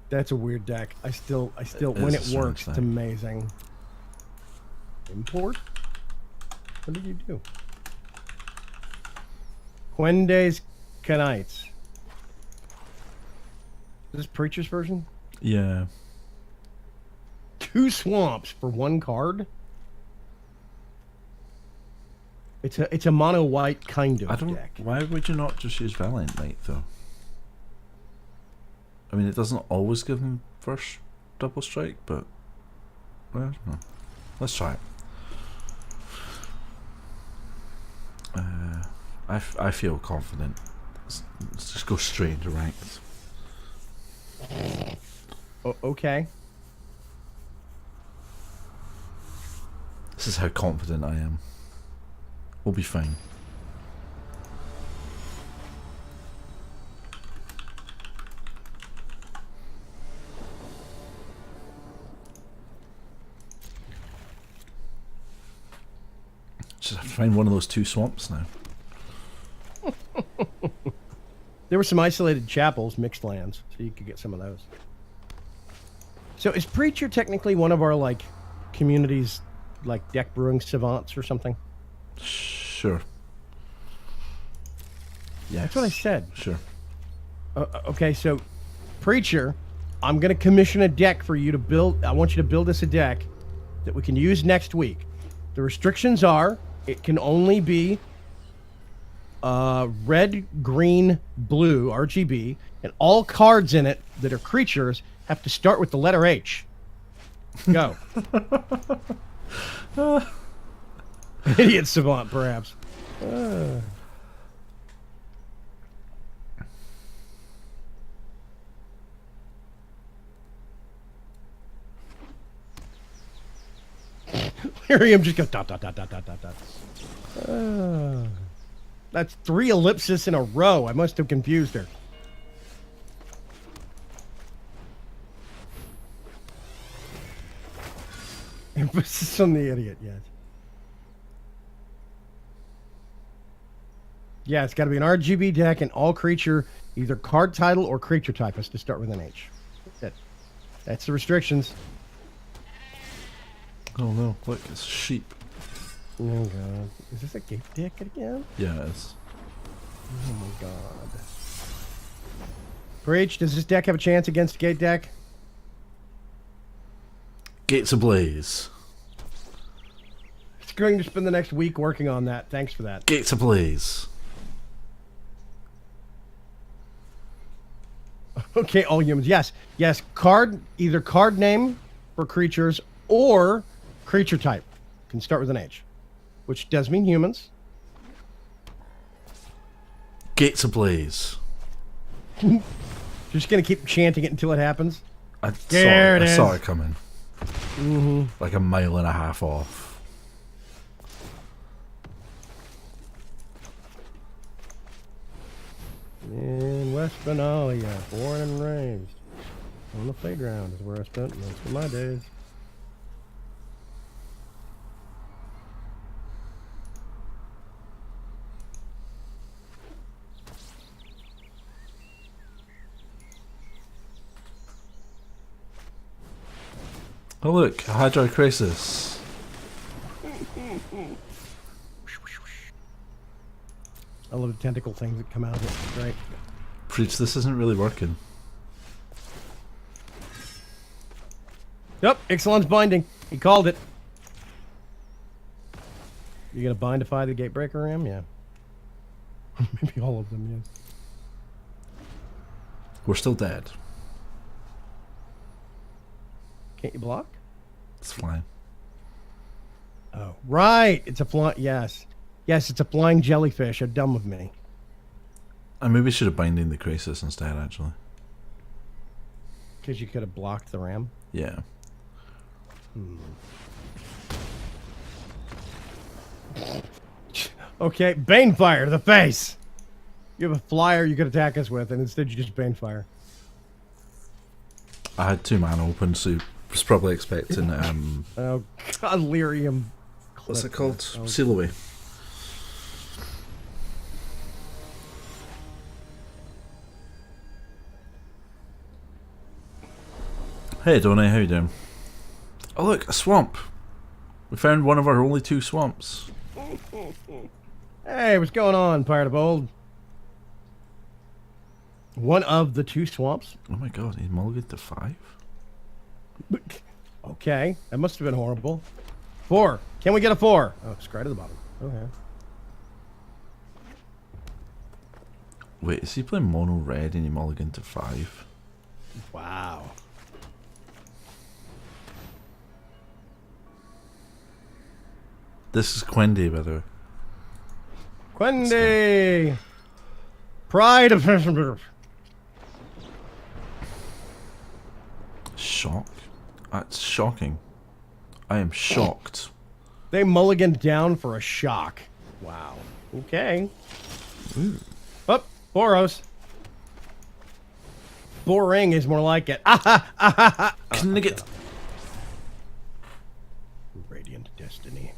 That's a weird deck. I still, when it works, it's amazing. Import? What did you do? Quende's Knights. Is this Preacher's version? Yeah. 2 swamps for 1 card? It's a mono white kind of deck. Why would you not just use Valiant Knight though? I mean, it doesn't always give him first double strike, but well, I don't know. Let's try it. I feel confident. Let's just go straight into ranked. Okay. This is how confident I am. We'll be fine. Just have to find one of those 2 swamps now. There were some isolated chapels, mixed lands, so you could get some of those. So is Preacher technically one of our, like, communities, like, deck brewing savants or something? Sure. Yeah, That's what I said. Sure. Okay, so, Preacher, I'm going to commission a deck for you to build. I want you to build us a deck that we can use next week. The restrictions are, it can only be red, green, blue, RGB, and all cards in it that are creatures have to start with the letter H. Go. Idiot savant, perhaps. Miriam just goes dot, dot, dot, dot, dot, dot, dot. That's 3 ellipses in a row. I must have confused her. Emphasis on the idiot, yes. Yeah, it's got to be an RGB deck, and all creature, either card title or creature type, has to start with an H. That's the restrictions. Oh no, look, it's sheep. Oh god. Is this a gate deck again? Yeah, it is. Oh my god. Breach, does this deck have a chance against gate deck? Gates ablaze. It's going to spend the next week working on that. Thanks for that. Gates ablaze. Okay, all humans. Yes. Yes. Either card name for creatures or creature type. Can start with an H. Which does mean humans. Gates ablaze. You're just going to keep chanting it until it happens? I There saw it it coming. Mm-hmm. Like a mile and a half off. In West Benalia, born and raised. On the playground is where I spent most of my days. Oh look, a Hydra Crisis. I love the tentacle things that come out of it. It's great. Preach, this isn't really working. Yep, Ixalan's binding. He called it. You gonna bindify the Gatebreaker Ram? Yeah. Maybe all of them, yes. We're still dead. Can't you block? It's flying. Oh, right. It's a flying. Yes. Yes, it's a flying jellyfish. How dumb of me. I maybe should have binding the Crisis instead, actually. Because you could have blocked the ram. Yeah. Okay, Banefire to the face. You have a flyer you could attack us with, and instead you just Banefire. I had 2 mana open, so was probably expecting Oh God, Lyrium. what's it called? Oh. Seal Away. Hey Donny, how you doing? Oh look, a swamp. We found one of our only 2 swamps. Hey, what's going on, Pirate of Old? One of the 2 swamps? Oh my god, he mulliganed to 5? Okay, that must have been horrible. 4. Can we get a 4? Oh, it's right at the bottom. Okay. Wait, is he playing mono red and he mulliganed to 5? Wow. This is Quendi, by the way. Quendi! Pride of... Shock? That's shocking. I am shocked. They mulliganed down for a shock. Wow. Okay. Ooh. Oh, Boros. Boring is more like it. Ah, Knigget. Radiant Destiny.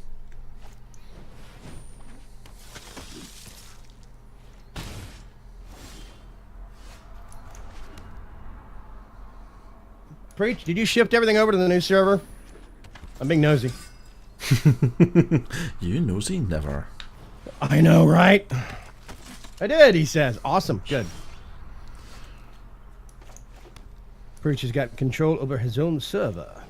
Preach, did you shift everything over to the new server? I'm being nosy. You nosy never. I know, right? I did, he says. Awesome. Good. Preach has got control over his own server.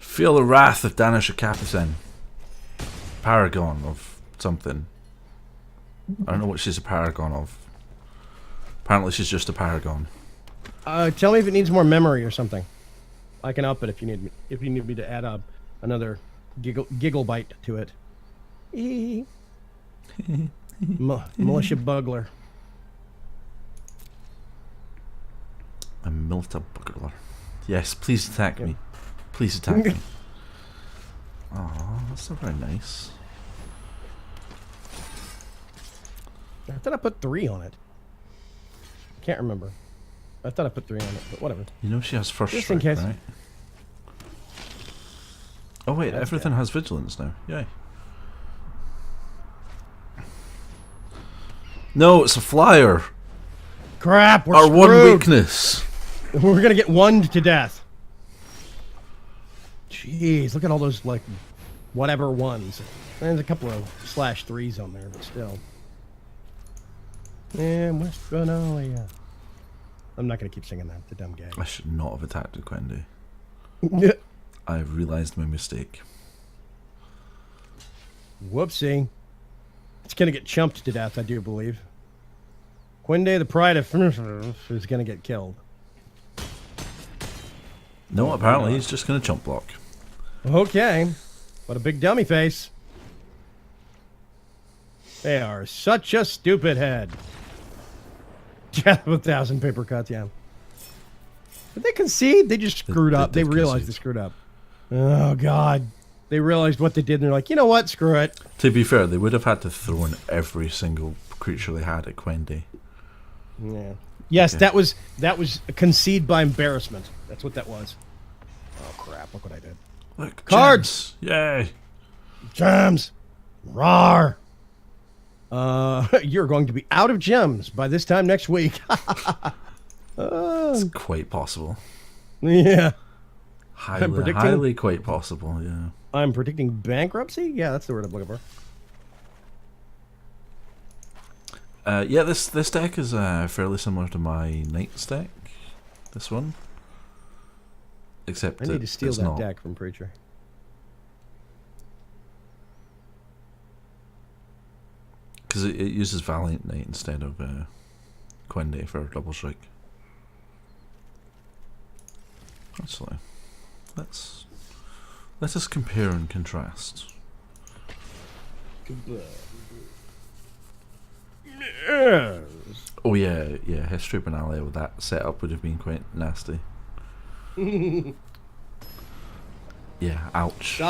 Feel the wrath of Danisha Kapitän. Paragon of something. I don't know what she's a paragon of. Apparently she's just a paragon. Tell me if it needs more memory or something. I can up it if you need me. If you need me to add another giggle bite to it. Militia Bugler. A Militia Bugler. Yes, please attack me. Please attack me. Oh, that's not very nice. I thought I put 3 on it. Can't remember. I thought I put 3 on it, but whatever. You know she has first Just strike, in case. right? Oh wait, That's everything bad. has vigilance now. Yay. No, it's a flyer. Crap, we're Our one screwed. weakness. We're gonna get one to death. Jeez, look at all those, like, whatever ones. There's a couple of /3s on there, but still. And Westralia. I'm not gonna keep singing that. It's a dumb gag. I should not have attacked with Quendi. I've realised my mistake. Whoopsie. It's gonna get chumped to death, I do believe. Quinde, the pride of is gonna get killed. No, apparently he's just going to chump block. Okay. What a big dummy face. They are such a stupid head. Death of 1,000 paper cuts, yeah. Did they concede? They just screwed up. They did realized they concede. screwed up. Oh, God. They realized what they did, and they're like, you know what? Screw it. To be fair, they would have had to throw in every single creature they had at Quendi. Yeah. Yes, Okay. that was a concede by embarrassment. That's what that was. Oh, crap. Look what I did. Look, Cards! gems. Yay! Gems! Rawr! You're going to be out of gems by this time next week. It's quite possible. Yeah. Highly quite possible, yeah. I'm predicting bankruptcy? Yeah, that's the word I'm looking for. Yeah, this deck is fairly similar to my Knights deck. This one. Except I need to steal it's that not. deck from Preacher. Because it uses Valiant Knight instead of Quendi for double strike. Actually, let us compare and contrast. Yes. Oh yeah, History Benalia with that setup would have been quite nasty. Yeah, ouch.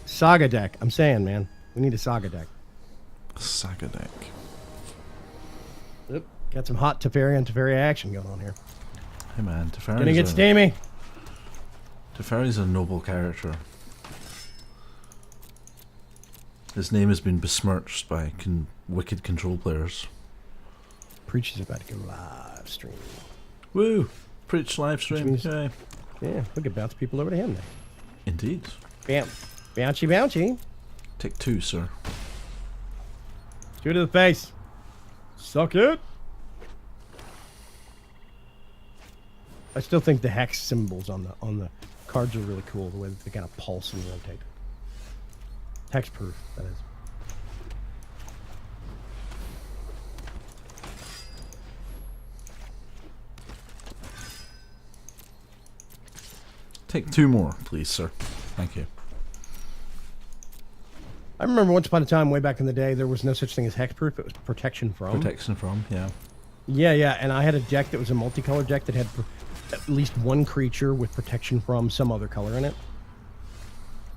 Saga deck. I'm saying, man. We need a Saga deck. Saga deck. Yep. Got some hot Teferi and Teferi action going on here. Hey man, Gonna get steamy. Teferi's a noble character. His name has been besmirched by wicked control players. Preacher's about to go live stream. Woo! Preach live stream. means- Yay. Yeah, we could bounce people over to him then. Indeed. Bam. Bouncy, bouncy. Take 2, sir. Shoot to the face. Suck it. I still think the hex symbols on the cards are really cool. The way that they kind of pulse and rotate. Hex proof, that is. Take 2 more, please, sir. Thank you. I remember once upon a time, way back in the day, there was no such thing as hexproof. It was protection from. Protection from, yeah. Yeah, and I had a deck that was a multicolor deck that had at least one creature with protection from some other color in it.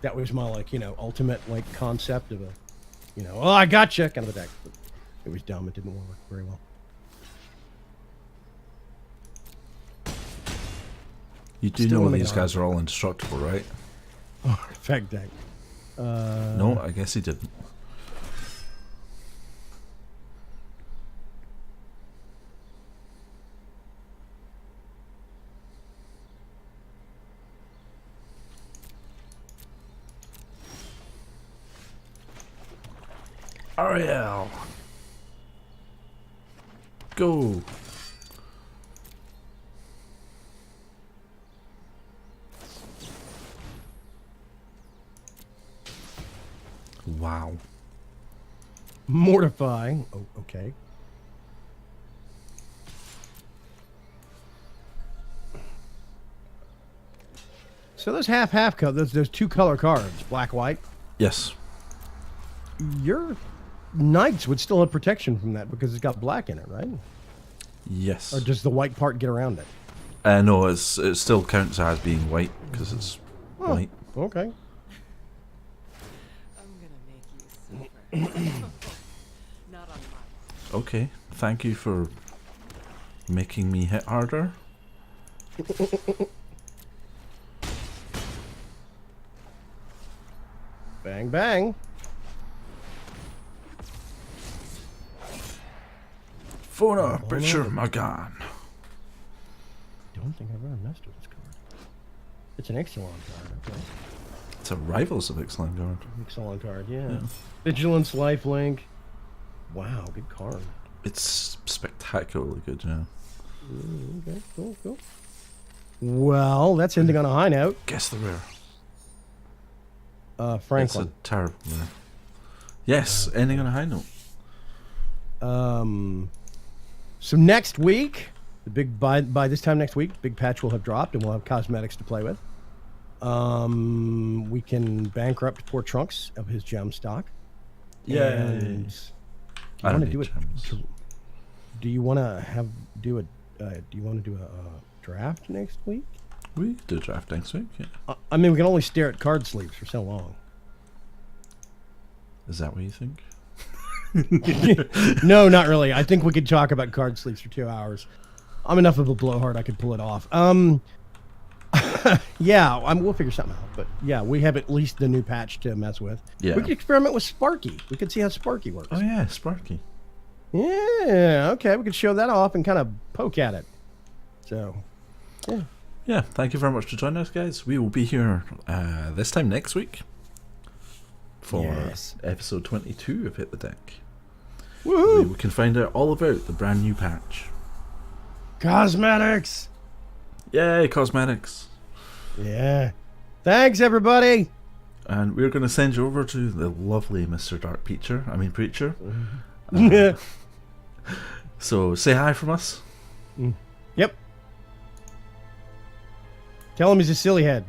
That was my, like, ultimate, like, concept of a, oh, I gotcha kind of a deck. But it was dumb. It didn't work very well. You do Still know in the these garden. guys are all indestructible, right? Artifact deck. No, I guess he didn't. Ariel. Go. Wow. Mortify. Oh, okay. So those half those two color cards, black white. Yes. Your knights would still have protection from that because it's got black in it, right? Yes. Or does the white part get around it? No, it still counts as being white because it's white. Okay. I'm gonna make you suffer. Not on my. Okay. Thank you for making me hit harder. Bang, bang. Fona, Butcher, Magan. Don't think I've ever messed with this card. It's an Ixalan card, okay. It's a Rivals of Ixalan card. Ixalan card, yeah. Vigilance, lifelink. Wow, good card. It's spectacularly good, yeah. Okay, cool, cool. Well, that's ending on a high note. Guess the rare. Franklin. It's a terrible rare. Yes, ending on a high note. So next week, the big by this time next week, big patch will have dropped, and we'll have cosmetics to play with. We can bankrupt poor Trunks of his gem stock. Yeah. Do you want to do a draft next week? We could do a draft next week, yeah. I mean, we can only stare at card sleeves for so long. Is that what you think? No, not really. I think we could talk about card sleeves for 2 hours. I'm enough of a blowhard, I could pull it off. Yeah, we'll figure something out. But yeah, we have at least the new patch to mess with. Yeah. We could experiment with Sparky. We could see how Sparky works. Oh yeah, Sparky. Yeah, okay. We could show that off and kind of poke at it. So, yeah. Yeah, thank you very much for joining us, guys. We will be here this time next week for episode 22 of Hit the Deck. Woohoo! We can find out all about the brand new patch. Cosmetics! Yay, cosmetics! Yeah. Thanks, everybody! And we're going to send you over to the lovely Mr. Dark Preacher. So say hi from us. Yep. Tell him he's a silly head.